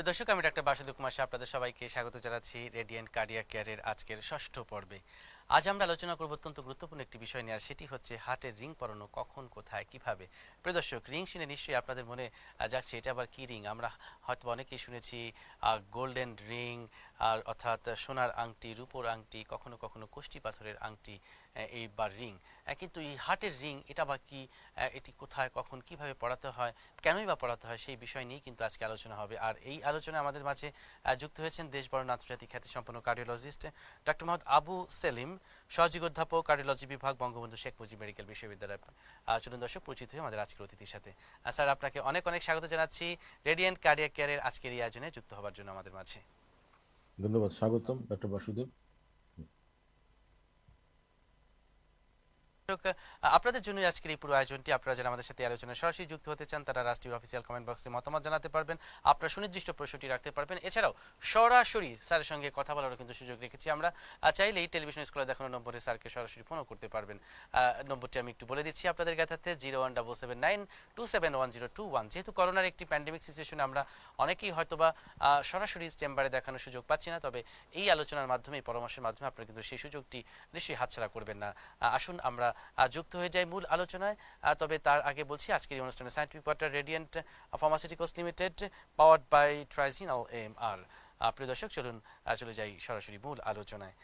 দর্শক, আমি ডাক্তার বাসুদেব কুমার শাহ আপনাদের সবাইকে স্বাগত জানাচ্ছি রেডিয়েন্ট কার্ডিয়াক কেয়ারের আজকের ষষ্ঠ পর্বে। আজ আমরা আলোচনা করব অত্যন্ত গুরুত্বপূর্ণ একটি বিষয় নিয়ে, আর সেটি হচ্ছে হার্টের রিং পরানো কখন, কোথায়, কিভাবে। প্রিয় দর্শক, রিং শুনে নিশ্চয়ই আপনাদের মনে যাচ্ছে এটা আবার কি রিং। আমরা হয়তো অনেকেই শুনেছি গোল্ডেন রিং, আর অর্থাৎ সোনার আংটি, রূপোর আংটি, কখনো কখনো কোষ্ঠী পাথরের আংটি, এইবার রিং। কিন্তু এই হার্টের রিং এটা বা কি, এটি কোথায়, কখন, কিভাবে পড়াতে হয়, কেনই বা পড়াতে হয়, সেই বিষয় নিয়ে কিন্তু আজকে আলোচনা হবে। আর এই আলোচনায় আমাদের মাঝে যুক্ত হয়েছেন দেশবরণ আন্তর্জাতিক খ্যাতিসম্পন্ন কার্ডিওলজিস্ট ডক্টর মোহাম্মদ আবু সেলিম, সহযোগী অধ্যাপক, কার্ডিওলজি বিভাগ, বঙ্গবন্ধু শেখ মুজিব মেডিকেল বিশ্ববিদ্যালয়। চলুন দর্শক, পরিচিত হয়ে আমাদের আজকের অতিথির সাথে। স্যার, আপনাকে অনেক অনেক স্বাগত জানাচ্ছি রেডিয়েন্ট কার্ডিয়াক কেয়ারের আজকের এই আয়োজনে যুক্ত হওয়ার জন্য আমাদের মাঝে। ধন্যবাদ, স্বাগতম ডক্টর বাসুদেব। দর্শক, আপনাদের জন্য আজকের এই পুরো আয়োজনটি। আপনারা যারা আমাদের সাথে আলোচনায় সরাসরি যুক্ত হতে চান তারা রাষ্ট্রীয় অফিসিয়াল কমেন্ট বক্সে মতামত জানাতে পারবেন, আপনার সুনির্দিষ্ট প্রশ্নটি রাখতে পারবেন। এছাড়াও সরাসরি স্যারের সঙ্গে কথা বলারও কিন্তু সুযোগ রেখেছি আমরা। চাইলে এই টেলিভিশন স্কুলে দেখানো নম্বরে স্যারকে সরাসরি ফোনও করতে পারবেন। নম্বরটি আমি একটু বলে দিচ্ছি আপনাদের জ্ঞাতার্থে: 0177927101। যেহেতু করোনার একটি প্যান্ডেমিক সিচুয়েশনে আমরা অনেকেই হয়তোবা সরাসরি চেম্বারে দেখানোর সুযোগ পাচ্ছি না, তবে এই আলোচনার মাধ্যমে, এই পরামর্শের মাধ্যমে আপনারা কিন্তু সেই সুযোগটি নিশ্চয়ই হাতছাড়া করবেন না। আসুন আমরা যুক্ত হয়ে যাই মূল আলোচনায়। তবে তার আগে বলছি, আজকের এই অনুষ্ঠানে সায়েন্টিফিক ওয়াটার Radiant Pharmaceuticals Limited, powered by ট্রাইজিনাল এমআর। প্রিয় দর্শক, চলুন চলে যাই সরাসরি মূল আলোচনায়।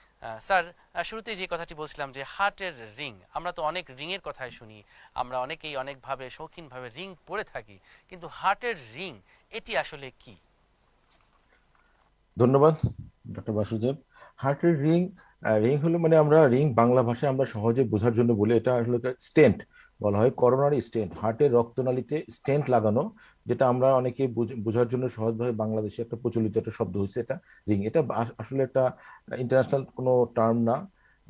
স্যার, শুরুতেই যে কথাটি বলছিলাম যে হার্টের রিং, আমরা তো অনেক রিংয়ের কথাই শুনি, আমরা অনেকেই অনেকভাবে শৌখিনভাবে রিং পরে থাকি, কিন্তু হার্টের রিং এটি আসলে কি? ধন্যবাদ ডক্টর বাসুদেব। হার্টের রিং, রিং হলো মানে আমরা রিং বাংলা ভাষায় আমরা সহজে বোঝার জন্য বলি, এটা আসলে স্টেন্ট বলা হয়, করোনারি স্টেন্ট, হার্টের রক্তনালীতে স্টেন্ট লাগানো, যেটা আমরা অনেকে বোঝার জন্য সহজভাবে বাংলাদেশে একটা প্রচলিত একটা শব্দ হয়েছে এটা রিং। এটা আসলে একটা ইন্টারন্যাশনাল কোনো টার্ম না,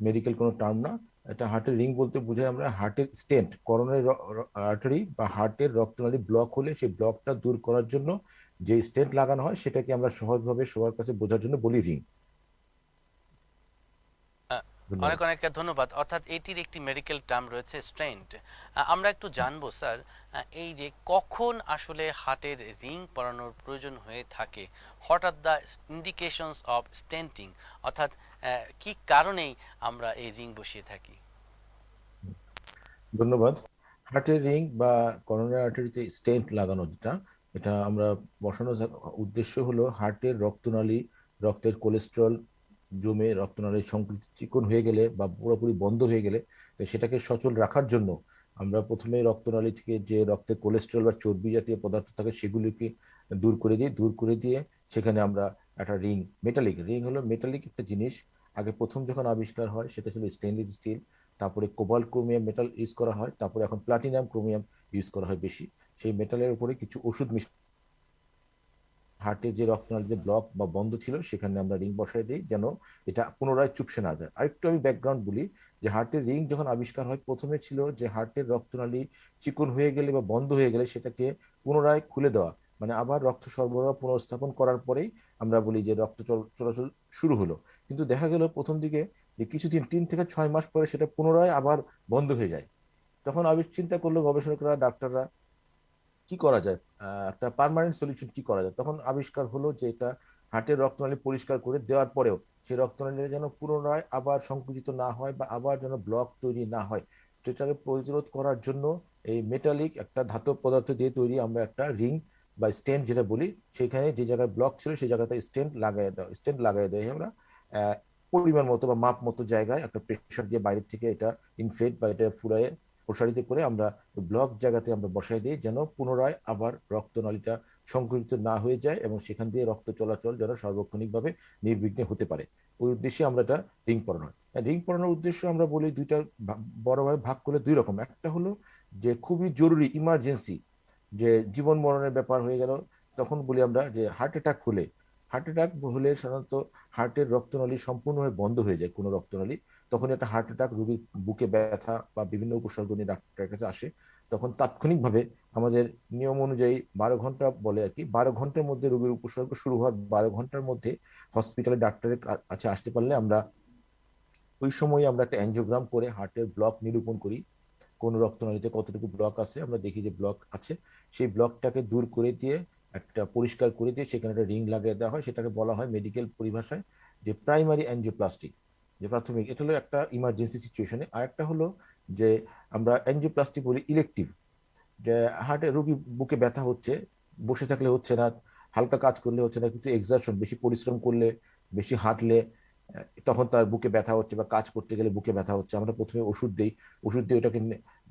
মেডিকেল কোনো টার্ম না। এটা হার্টের রিং বলতে বোঝায় আমরা হার্টের স্টেন্ট, করোনারি আর্টারি বা হার্টের রক্তনালী ব্লক হলে সেই ব্লকটা দূর করার জন্য যে স্টেন্ট লাগানো হয় সেটাকে আমরা সহজভাবে সবার কাছে বোঝার জন্য বলি রিং। আহ, অনেক ধন্যবাদ। অনেক ধন্যবাদ। অর্থাৎ এটির একটি মেডিকেল টার্ম রয়েছে, স্ট্রেন্ট। আমরা একটু জানবো স্যার, এই যে কখন আসলে হার্টের রিং পরানোর প্রয়োজন হয়ে থাকে, what are the indications of stenting, অর্থাৎ কি কারণেই আমরা এই রিং বসিয়ে থাকি? ধন্যবাদ। হার্টের রিং বা করোনারি আর্টারিতে স্টেন্ট লাগানো যেটা, এটা আমরা বসানোর উদ্দেশ্য হলো হার্টের রক্তনালী, রক্তের কোলেস্টেরল জমে রক্তনালীর সংকুচিত চিকন হয়ে গেলে বা পুরোপুরি বন্ধ হয়ে গেলে তো সেটাকে সচল রাখার জন্য আমরা প্রথমে রক্তনালী থেকে যে রক্তে কোলেস্টেরল বা চর্বি জাতীয় পদার্থ থাকে সেগুলিকে দূর করে দিই। দূর করে দিয়ে সেখানে আমরা একটা রিং, মেটালিক রিং হলো মেটালিক একটা জিনিস। আগে প্রথম যখন আবিষ্কার হয় সেটা ছিল স্টেনলেস স্টিল, তারপরে কোবাল্ট ক্রোমিয়াম মেটাল ইউজ করা হয়, তারপরে এখন প্লাটিনাম ক্রোমিয়াম ইউজ করা হয় বেশি। সেই মেটালের উপরে কিছু ওষুধ হার্টে যে রক্তনালীতে ব্লক বা বন্ধ ছিল সেখানে আমরা রিং বসাই দিই, যেন এটা পুনরায় চুপসে না যায়। আরেকটু আমি ব্যাকগ্রাউন্ড বলি, যে হার্টের রিং যখন আবিষ্কার হয় প্রথমে ছিল যে হার্টের রক্তনালী চিকন হয়ে গেলে বা বন্ধ হয়ে গেলে সেটাকে পুনরায় খুলে দেওয়া, মানে আবার রক্ত সরবরাহ পুনঃস্থাপন করার পরেই আমরা বলি যে রক্ত চলাচল শুরু হলো। কিন্তু দেখা গেল প্রথম দিকে যে কিছুদিন 3 থেকে 6 মাস পরে সেটা পুনরায় আবার বন্ধ হয়ে যায়। তখন চিন্তা করলো গবেষকরা, ডাক্তাররা, কি করা যায়, একটা পার্মানেন্ট সলিউশন কি করা যায়। তখন আবিষ্কার হলো যে এটা হার্টের রক্তনালী পরিষ্কার করে দেওয়ার পরেও সেই রক্তনালী যেন পুনরায় আবার সংকুচিত না হয় বা আবার যেন ব্লক তৈরি না হয়, সেটাকে প্রতিরোধ করার জন্য এই মেটালিক একটা ধাতব পদার্থ দিয়ে তৈরি আমরা একটা রিং বা স্টেন্ট যেটা বলি, সেখানে যে জায়গায় ব্লক ছিল সেই জায়গাতে স্টেন্ট লাগাই দেয় আমরা আহ, পরিমাণ মতো বা মাপ মতো জায়গায় একটা প্রেশার দিয়ে বাইরে থেকে এটা ইনফ্লেট বা এটা ফুরায় প্রসারিত করে আমরা ব্লক জায়গাতে আমরা বসাই দিই, যেন পুনরায় আবার রক্তনালীটা সংকুচিত না হয়ে যায় এবং সেখান দিয়ে রক্ত চলাচল যেন সার্বক্ষণিকভাবে নির্বিঘ্নে হতে পারে। ওই উদ্দেশ্যে আমরা এটা রিং পরানো হয়। রিং পরানোর উদ্দেশ্য আমরা বলি দুইটা, বড়ভাবে ভাগ করলে দুই রকম। একটা হলো যে খুবই জরুরি ইমার্জেন্সি, যে জীবন মরণের ব্যাপার হয়ে গেল, তখন বলি আমরা যে হার্ট অ্যাটাক হলে, হার্ট অ্যাটাক হলে সাধারণত হার্টের রক্তনালী সম্পূর্ণভাবে বন্ধ হয়ে যায় কোনো রক্তনালী, তখন একটা হার্ট অ্যাটাক রোগীর বুকে ব্যথা বা বিভিন্ন উপসর্গ নিয়ে ডাক্তারের কাছে আসে। তখন তাৎক্ষণিকভাবে আমাদের নিয়ম অনুযায়ী 12 ঘন্টা বলে আর কি, 12 ঘন্টার মধ্যে রোগীর উপসর্গ শুরু হওয়ার 12 ঘন্টার মধ্যে হসপিটালে ডাক্তারের কাছে আসতে পারলে আমরা ওই সময় আমরা একটা অ্যাঞ্জিওগ্রাম করে হার্টের ব্লক নিরূপণ করি। কোন রক্তনালীতে কতটুকু ব্লক আছে আমরা দেখি, যে ব্লক আছে সেই ব্লকটাকে দূর করে দিয়ে একটা পরিষ্কার করে দিয়ে সেখানে একটা রিং লাগিয়ে দেওয়া হয়, সেটাকে বলা হয় মেডিকেল পরিভাষায় যে প্রাইমারি অ্যাঞ্জিওপ্লাস্টি, যে প্রাথমিক। এটা হলো একটা ইমার্জেন্সি সিচুয়েশনে। আর একটা হলো যে আমরা অ্যাঞ্জিওপ্লাস্টি বলি ইলেকটিভ, যে হার্টে রোগী বুকে ব্যথা হচ্ছে, বসে থাকলে হচ্ছে না, হালকা কাজ করলে হচ্ছে না, কিন্তু এক্সারশন বেশি পরিশ্রম করলে, বেশি হাঁটলে তখন তার বুকে ব্যথা হচ্ছে, বা কাজ করতে গেলে বুকে ব্যথা হচ্ছে, আমরা প্রথমে ওষুধ দিই, ওষুধ দিয়ে ওটাকে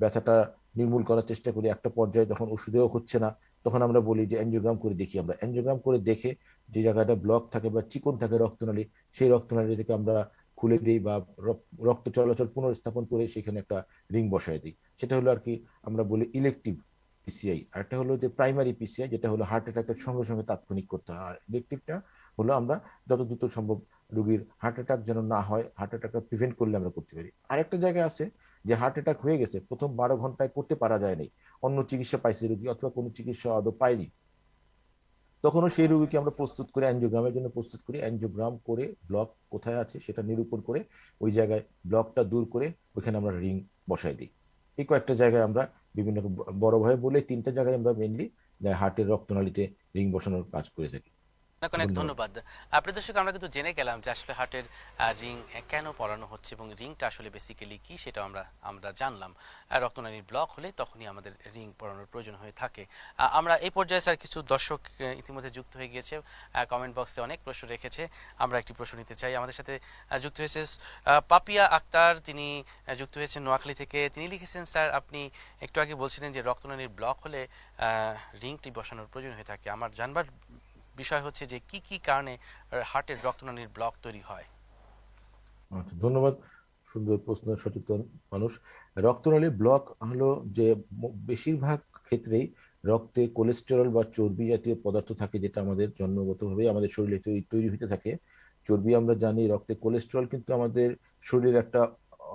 ব্যথাটা নির্মূল করার চেষ্টা করি। একটা পর্যায়ে যখন ওষুধেও হচ্ছে না, তখন আমরা বলি যে অ্যাঞ্জিওগ্রাম করে দেখি। আমরা অ্যাঞ্জিওগ্রাম করে দেখে যে জায়গাটা ব্লক থাকে বা চিকন থাকে রক্তনালী, সেই রক্তনালী থেকে আমরা খুলে দিই বা রক্ত চলাচল পুনর্স্থাপন করে সেখানে একটা রিং বসায় দিই। সেটা হলো আর কি আমরা বলি ইলেকটিভ পিসিআই। আর একটা হলো যে প্রাইমারি পিসিআই, যেটা হলো হার্ট অ্যাটাকের সঙ্গে সঙ্গে তাৎক্ষণিক করতে হয়। আর ইলেকটিভটা হলো আমরা যত দ্রুত সম্ভব রোগীর হার্ট অ্যাটাক যেন না হয়, হার্ট অ্যাটাকটা প্রিভেন্ট করলে আমরা করতে পারি। আরেকটা জায়গা আছে যে হার্ট অ্যাটাক হয়ে গেছে, প্রথম 12 ঘন্টায় করতে পারা যায়নি, অন্য চিকিৎসা পাইছে রোগী অথবা কোনো চিকিৎসা আদৌ পায়নি, তখনও সেই রোগীকে আমরা প্রস্তুত করে অ্যাঞ্জিওগ্রামের জন্য প্রস্তুত করি। অ্যাঞ্জিওগ্রাম করে ব্লক কোথায় আছে সেটা নিরূপণ করে ওই জায়গায় ব্লকটা দূর করে ওইখানে আমরা রিং বসাই দিই। এই কয়েকটা জায়গায় আমরা বিভিন্ন বড়ভাবে বলে 3টা জায়গায় আমরা মেনলি হার্টের রক্তনালীতে রিং বসানোর কাজ করে থাকি। অনেক অনেক ধন্যবাদ। ধন্যবাদ। প্রিয় দর্শক, আমরা কিন্তু জেনে গেলাম যে আসলে হার্টের রিং কেন পরানো হচ্ছে এবং রিংটা আসলে বেসিক্যালি কি সেটা আমরা আমরা জানলাম। রক্তনালীর ব্লক হলে তখনই আমাদের রিং পরানোর প্রয়োজন হয়ে থাকে। আমরা এই পর্যায়ে স্যার কিছু দর্শক ইতিমধ্যে যুক্ত হয়ে গিয়েছে, কমেন্ট বক্সে অনেক প্রশ্ন রেখেছে। আমরা একটি প্রশ্ন নিতে চাই। আমাদের সাথে যুক্ত হয়েছে পাপিয়া আক্তার, তিনি যুক্ত হয়েছেন নোয়াখালী থেকে। তিনি লিখেছেন, স্যার আপনি একটু আগে বলছিলেন যে রক্তনালীর ব্লক হলে রিংটি বসানোর প্রয়োজন হয়ে থাকে। আমার জানবার বিষয় হচ্ছে যে কি কি কারণে হার্টের রক্তনালীর ব্লক তৈরি হয়। আচ্ছা, ধন্যবাদ। সুন্দর প্রশ্ন, সচেতন মানুষ। রক্তনালীর ব্লক হলো যে বেশিরভাগ ক্ষেত্রেই রক্তে কোলেস্টেরল বা চর্বি জাতীয় পদার্থ থাকে, যেটা আমাদের জন্মগতভাবে আমাদের শরীরে তৈরি হতে থাকে। চর্বি আমরা জানি, রক্তে কোলেস্টেরল কিন্তু আমাদের শরীরের একটা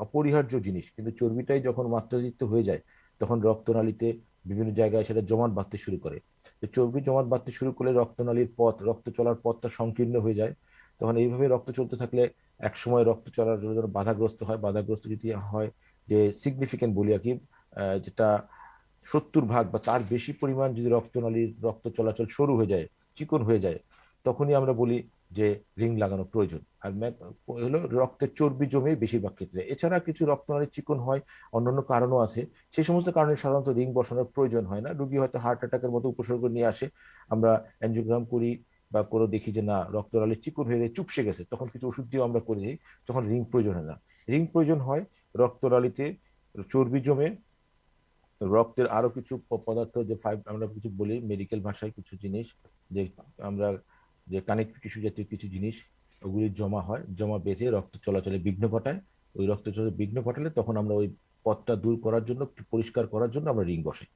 অপরিহার্য জিনিস, কিন্তু চর্বিটাই যখন মাত্রাতিরিক্ত হয়ে যায় তখন রক্তনালীতে বিভিন্ন জায়গায় সেটা জমাট বাঁধতে শুরু করে। তো চর্বি জমাট বাঁধতে শুরু করলে রক্তনালীর পথ, রক্ত চলার পথটা সংকীর্ণ হয়ে যায়। তখন এইভাবে রক্ত চলতে থাকলে এক সময় রক্ত চলার জন্য বাধাগ্রস্ত হয়। বাধাগ্রস্ত যদি হয় যে সিগনিফিকেন্ট বলি আর কি, যেটা 70 ভাগ বা তার বেশি পরিমাণ যদি রক্তনালীর রক্ত চলাচল শুরু হয়ে যায়, চিকন হয়ে যায়, তখনই আমরা বলি যে রিং লাগানো প্রয়োজন। আর হলো রক্তের চর্বি জমে বেশিরভাগ ক্ষেত্রে। এছাড়া কিছু রক্তনালী চিকন হয়, অন্যান্য কারণও আছে, সেই সমস্ত কারণে সাধারণত রিং বসানোর প্রয়োজন হয় না। রোগী হয়তো হার্ট অ্যাটাকের মতো উপসর্গ নিয়ে আসে, আমরা অ্যাঞ্জিওগ্রাম করি বা করে দেখি যে না রক্তনালী চিকন হয়ে চুপসে গেছে, তখন কিছু ওষুধ দিয়েও আমরা করে দিই, তখন রিং প্রয়োজন হয় না। রিং প্রয়োজন হয় রক্তনালীতে চর্বি জমে, রক্তের আরো কিছু পদার্থ, যে ফাইভ আমরা কিছু বলি মেডিকেল ভাষায় কিছু জিনিস, যে আমরা যে কানেক্টিভ টিস্যু জাতীয় কিছু জিনিস, ওগুলি জমা হয়, জমা বেঁধে রক্ত চলাচলে বিঘ্ন ঘটায়। ওই রক্ত চলাচলে বিঘ্ন ঘটালে তখন আমরা ওই পথটা দূর করার জন্য, পরিষ্কার করার জন্য আমরা রিং বসাই।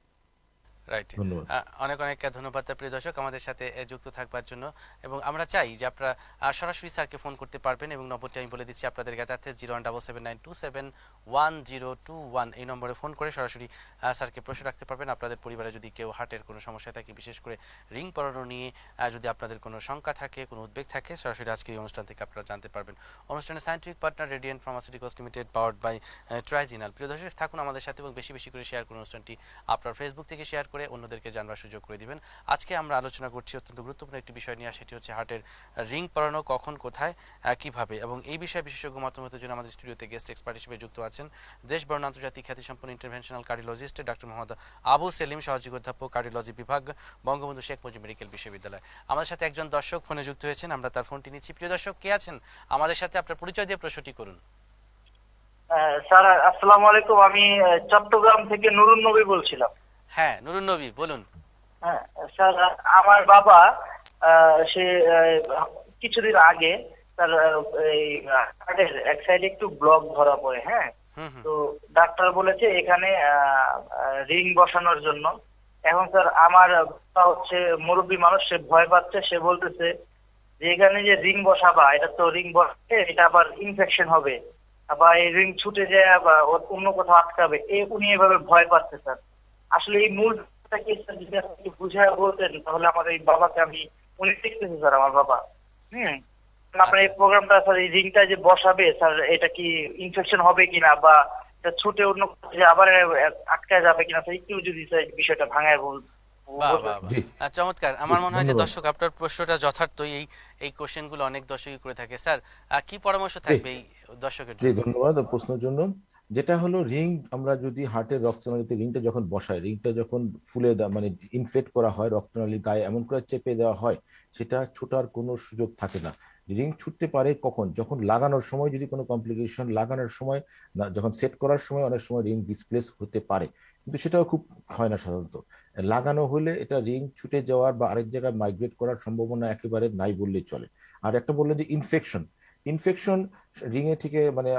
রাইট। ধন্যবাদ। অনেক অনেক ধন্যবাদ প্রিয় দর্শক আমাদের সাথে যুক্ত থাকবার জন্য। এবং আমরা চাই যে আপনারা সরাসরি স্যারকে ফোন করতে পারবেন, এবং নম্বরটি আমি বলে দিচ্ছি আপনাদের জ্ঞাতার্থে, 017792711021 এই নম্বরে ফোন করে সরাসরি স্যারকে প্রশ্ন রাখতে পারবেন। আপনাদের পরিবারে যদি কেউ হার্টের কোনো সমস্যা থাকে, বিশেষ করে রিং পরানো নিয়ে যদি আপনাদের কোনো শঙ্কা থাকে, কোনো উদ্বেগ থাকে, সরাসরি আজকের এই অনুষ্ঠান থেকে আপনারা জানতে পারবেন। অনুষ্ঠানের scientific partner Radiant Pharmaceuticals Limited, powered by ট্রাইজিনাল। প্রিয় দর্শক, থাকুন আমাদের সাথে এবং বেশি বেশি করে শেয়ার করুন অনুষ্ঠানটি। আপনার ফেসবুক থেকে শেয়ার করে অন্যদেরকে জানবার সুযোগ করে দিবেন। আজকে আমরা আলোচনা করছি অত্যন্ত গুরুত্বপূর্ণ একটি বিষয় নিয়ে, সেটি হচ্ছে হার্টের রিং পরানো কখন, কোথায়, কিভাবে। এবং এই বিষয়ে বিশেষজ্ঞ মতামতের জন্য আমাদের স্টুডিওতে গেস্ট এক্সপার্ট হিসেবে যুক্ত আছেন দেশ বরণ আন্তর্জাতিক খ্যাতিসম্পন্ন interventional cardiologist doctor Mohammad Abu Selim, সহযোগী অধ্যাপক কার্ডিওলজি বিভাগ, বঙ্গবন্ধু শেখ মুজিব মেডিকেল বিশ্ববিদ্যালয়। আমাদের সাথে একজন দর্শক ফোনে যুক্ত হয়েছেন, আমরা তার ফোনটি নিচ্ছি। প্রিয় দর্শক, কে আছেন আমাদের সাথে? আপনার পরিচয় দিয়ে প্রশ্নটি করুন। স্যার আসসালামু আলাইকুম, আমি চট্টগ্রাম থেকে নুরুন নবী বলছিলাম। হ্যাঁ, নুরুন নবী বলুন। হ্যাঁ স্যার, আমার বাবা সে কিছুদিন আগে তার এই হার্টের এক সাইডে একটু ব্লক ধরা পড়ে। হ্যাঁ, তো ডাক্তার বলেছে এখানে রিং বসানোর জন্য। এখন স্যার আমার বাবা হচ্ছে মুরব্বী মানুষ, সে ভয় পাচ্ছে, সে বলতেছে যে এখানে যে রিং বসাবা, এটা তো রিং বসাতে এটা আবার ইনফেকশন হবে, আবার এই রিং ছুটে যায় বা অন্য কোথাও আটকাবে, উনি এভাবে ভয় পাচ্ছে স্যার। আসলে এই মূল কি স্যার, যদি আপনি বুঝায় বলতেন তাহলে আমার এই বাবাকে আমি, উনি দেখতেছে স্যার আমার বাবা। আপনার এই প্রোগ্রামটা স্যার, এই রিংটা যে বসাবে স্যার, এটা কি ইনফেকশন হবে কিনা বা এটা ছুটে অন্য আবার আটকায় যাবে কিনা স্যার, একটু যদি স্যার বিষয়টা ভাঙায় বাহ বাহ বাহ, জি চমৎকার। জি আমার মনে হয় যে ধন্যবাদ। দর্শক আপনার প্রশ্নটা যথার্থই। এই কোশ্চেনগুলো অনেক দর্শকই করে থাকে। স্যার, কি পরামর্শ জি থাকবে এই দর্শকের জি জন্য? ধন্যবাদ প্রশ্নের জন্য। যেটা হলো রিং, আমরা যদি হার্টের রক্তনালীতে রিংটা যখন বসাই, রিংটা যখন ফুলে মানে ইনফ্লেট করা হয়, রক্তনালীর গায়ে এমন করে চেপে দেওয়া হয়, সেটা ছোটার কোনো সুযোগ থাকে না। রিং ছুটতে পারে কখন? যখন লাগানোর সময় যদি কোনো কমপ্লিকেশন, লাগানোর সময় না, যখন সেট করার সময় অনেক সময় রিং ডিসপ্লেস হতে পারে, কিন্তু সেটাও খুব হয় না সাধারণত। লাগানো হলে এটা রিং ছুটে যাওয়ার বা আরেক জায়গায় মাইগ্রেট করার সম্ভাবনা একেবারে নাই বললেই চলে। আর একটা বললেন যে ইনফেকশন, ইনফেকশন রিং এ থেকে মানে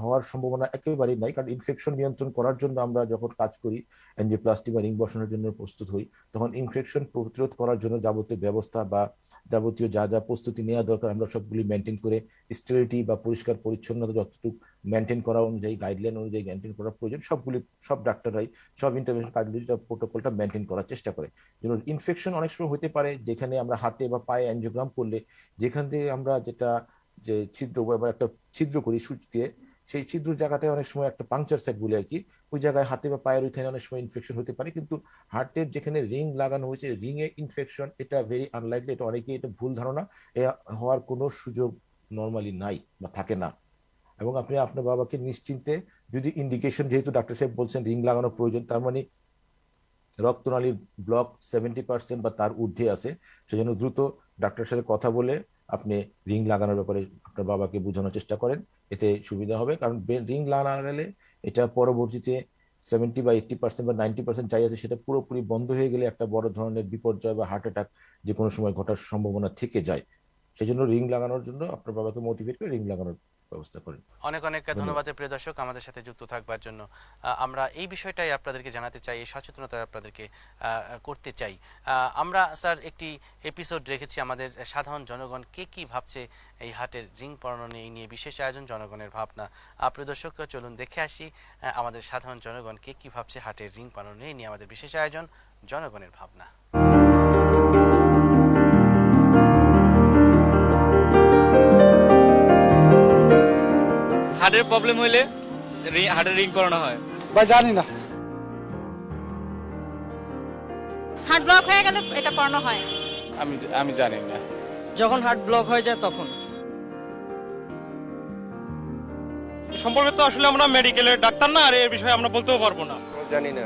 হওয়ার সম্ভাবনা একেবারেই নাই, কারণ ইনফেকশন নিয়ন্ত্রণ করার জন্য আমরা যখন কাজ করি, অ্যাঞ্জিওপ্লাস্টি বা রিং বসানোর জন্য প্রস্তুত হই, তখন ইনফেকশন প্রতিরোধ করার জন্য যাবতীয় ব্যবস্থা বা যাবতীয় যা যা প্রস্তুতি নেওয়া দরকার আমরা সবগুলি মেনটেন করে, স্টেরিলিটি বা পরিষ্কার পরিচ্ছন্নতা যতটুকু মেনটেন করা অনুযায়ী, গাইডলাইন অনুযায়ী মেনটেন করা প্রয়োজন, সবগুলি সব ডাক্তাররাই সব ইন্টারভেনশন কার্ডিওলজিস্টরা প্রোটোকলটা মেনটেন করার চেষ্টা করে। যেন ইনফেকশন অনেক সময় হতে পারে যেখানে আমরা হাতে বা পায়ে অ্যাঞ্জিওগ্রাম করলে, যেখান থেকে আমরা যেটা যে ছিদ্র বা একটা ছিদ্র করি সুচ দিয়ে, সেই ছিদ্র জায়গাটায় অনেক সময় একটা পাংচার সেট বলে আর কি, ওই জায়গায় হাতে বা পায়ের ওইখানে অনেক সময় ইনফেকশন হতে পারে। কিন্তু হার্টের যেখানে রিং লাগানো হয়েছে, রিং এ ইনফেকশন এটা ভেরি আনলাইকলি, এটা অনেকেই এটা ভুল ধারণা, এ হওয়ার কোনো সুযোগ নর্মালি নাই বা থাকে না। এবং আপনি আপনার বাবাকে নিশ্চিন্তে, যদি ইন্ডিকেশন, যেহেতু ডাক্তার সাহেব বলছেন রিং লাগানো প্রয়োজন, তার মানে রক্তনালীর ব্লক 70% বা তার ঊর্ধ্বে আছে, সেজন্য দ্রুত ডাক্তারের সাথে কথা বলে আপনি রিং লাগানোর ব্যাপারে আপনার বাবাকে বোঝানোর চেষ্টা করেন। এতে সুবিধা হবে, কারণ রিং লাগানো গেলে এটা পরবর্তীতে 70 বা 80% বা 90% যাই আছে সেটা পুরোপুরি বন্ধ হয়ে গেলে একটা বড় ধরনের বিপর্যয় বা হার্ট অ্যাটাক যে কোনো সময় ঘটার সম্ভাবনা থেকে যায়। সেই জন্য রিং লাগানোর জন্য আপনার বাবাকে মোটিভেট করে রিং লাগানোর ব্যবস্থা করেন। অনেক অনেক ধন্যবাদ। ধন্যবাদ প্রিয় দর্শক আমাদের সাথে যুক্ত থাকবার জন্য। আমরা এই বিষয়টাই আপনাদেরকে জানাতে চাই, এই সচেতনতা আপনাদেরকে করতে চাই। আমরা স্যার একটি এপিসোড রেখেছি আমাদের সাধারণ জনগণ কে কি ভাবছে এই হার্টের রিং পরানো নিয়ে, এই নিয়ে বিশেষ আয়োজন জনগণের ভাবনা। প্রিয় দর্শক, চলুন দেখে আসি আমাদের সাধারণ জনগণ কে কি ভাবছে হার্টের রিং পরানো নিয়ে আমাদের বিশেষ আয়োজন জনগণের ভাবনা। হার্টের প্রবলেম হইলে হার্টের রিং করানো হয়। বা জানি না। হার্ট ব্লক হয়ে গেলে এটা পড়ানো হয়। আমি আমি জানি না। যখন হার্ট ব্লক হয়ে যায় তখন। সম্পর্কে তো আসলে আমরা মেডিকেলের ডাক্তার না, আর এর বিষয়ে আমরা বলতেও পারবো না। জানি না।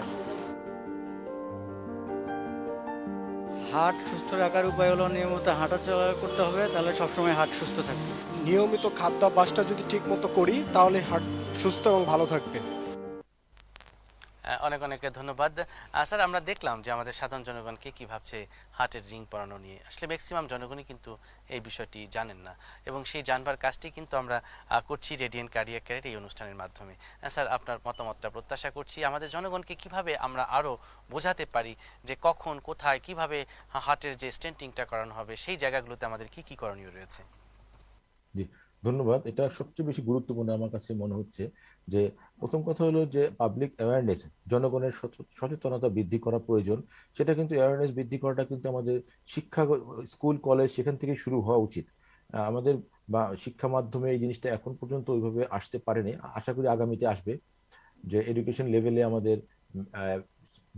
হার্ট সুস্থ রাখার উপায় হলো নিয়মিত হাঁটাচলা করতে হবে, তাহলে সবসময় হার্ট সুস্থ থাকবে। নিয়মিত খাদ্যাভ্যাসটা যদি ঠিক মতো করি তাহলে হার্ট সুস্থ এবং ভালো থাকবে। অনেক অনেক ধন্যবাদ। স্যার, আমরা দেখলাম যে আমাদের সাধারণ জনগণকে কি ভাবছে হার্টের রিং পরানো নিয়ে। আসলে ম্যাক্সিমাম জনগণই কিন্তু এই বিষয়টি জানেন না, এবং সেই জানবার কাজটি কিন্তু আমরা করছি রেডিয়েন্ট কার্ডিয়াক কেয়ারের এই অনুষ্ঠানের মাধ্যমে। স্যার, আপনার মতামতটা প্রত্যাশা করছি। আমাদের জনগণকে কিভাবে আমরা আরও বোঝাতে পারি যে কখন, কোথায়, কিভাবে হার্টের যে স্টেন্টিংটা করানো হবে, সেই জায়গাগুলোতে আমাদের কি কি করণীয় রয়েছে? জি ধন্যবাদ। এটা সবচেয়ে বেশি গুরুত্বপূর্ণ আমার কাছে মনে হচ্ছে। যে প্রথম কথা হলো যে পাবলিক অ্যাওয়ারনেস, জনগণের সচেতনতা বৃদ্ধি করা প্রয়োজন। সেটা কিন্তু অ্যাওয়ারনেস বৃদ্ধি করাটা কিন্তু আমাদের শিক্ষা, স্কুল কলেজ সেখান থেকে শুরু হওয়া উচিত। আমাদের বা শিক্ষা মাধ্যমে এই জিনিসটা এখন পর্যন্ত ওইভাবে আসতে পারেনি, আশা করি আগামীতে আসবে। যে এডুকেশন লেভেলে আমাদের আহ,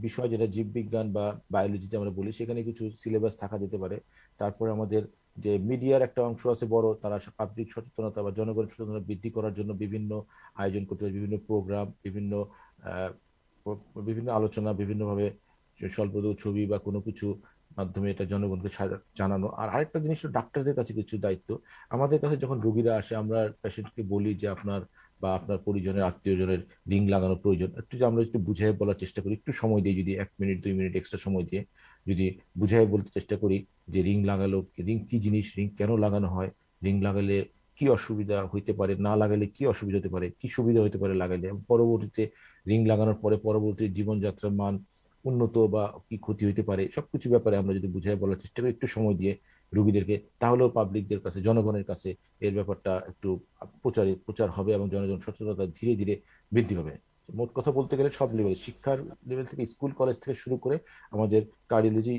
বিষয় যেটা জীববিজ্ঞান বা বায়োলজিতে আমরা বলি, সেখানে কিছু সিলেবাস থাকা যেতে পারে। তারপরে আমাদের যে মিডিয়ার একটা অংশ আছে বড়, তারা পাবলিক সচেতনতা বা জনগণের সচেতনতা বৃদ্ধি করার জন্য বিভিন্ন আয়োজন করতে হবে, বিভিন্ন প্রোগ্রাম, আহ, বিভিন্ন আলোচনা, বিভিন্নভাবে স্বল্পদৈর্ঘ্য ছবি বা কোনো কিছু মাধ্যমে এটা জনগণকে জানানো। আর আরেকটা জিনিস হলো ডাক্তারদের কাছে কিছু দায়িত্ব। আমাদের কাছে যখন রোগীরা আসে, আমরা পেশেন্টকে বলি যে আপনার বা আপনার পরিজনের, আত্মীয়জনের রিং লাগানো প্রয়োজন, একটু যে আমরা একটু বুঝাই বলার চেষ্টা করি, একটু সময় দিই, যদি 1 মিনিট 2 মিনিট এক্সট্রা সময় দিয়ে যদি বুঝাই বলতে চেষ্টা করি যে রিং লাগালো, রিং কি জিনিস, রিং কেন লাগানো হয়, রিং লাগালে কি অসুবিধা হইতে পারে, না লাগালে কি অসুবিধা হতে পারে, কি সুবিধা হতে পারে লাগালে, এবং পরবর্তীতে রিং লাগানোর পরে পরবর্তী জীবনযাত্রার মান উন্নত বা কি ক্ষতি হইতে পারে, সবকিছু ব্যাপারে আমরা যদি বুঝাই বলার চেষ্টা করি একটু সময় দিয়ে রুগীদেরকে, তাহলেও পাবলিকদের কাছে, জনগণের কাছে এর ব্যাপারটা একটু প্রচার হবে এবং জনগণ সচেতনতা ধীরে ধীরে বৃদ্ধি হবে। মোট কথা বলতে গেলে সব লেভেলে, শিক্ষার লেভেল থেকে, স্কুল কলেজ থেকে শুরু করে আমাদের কার্ডিওলজি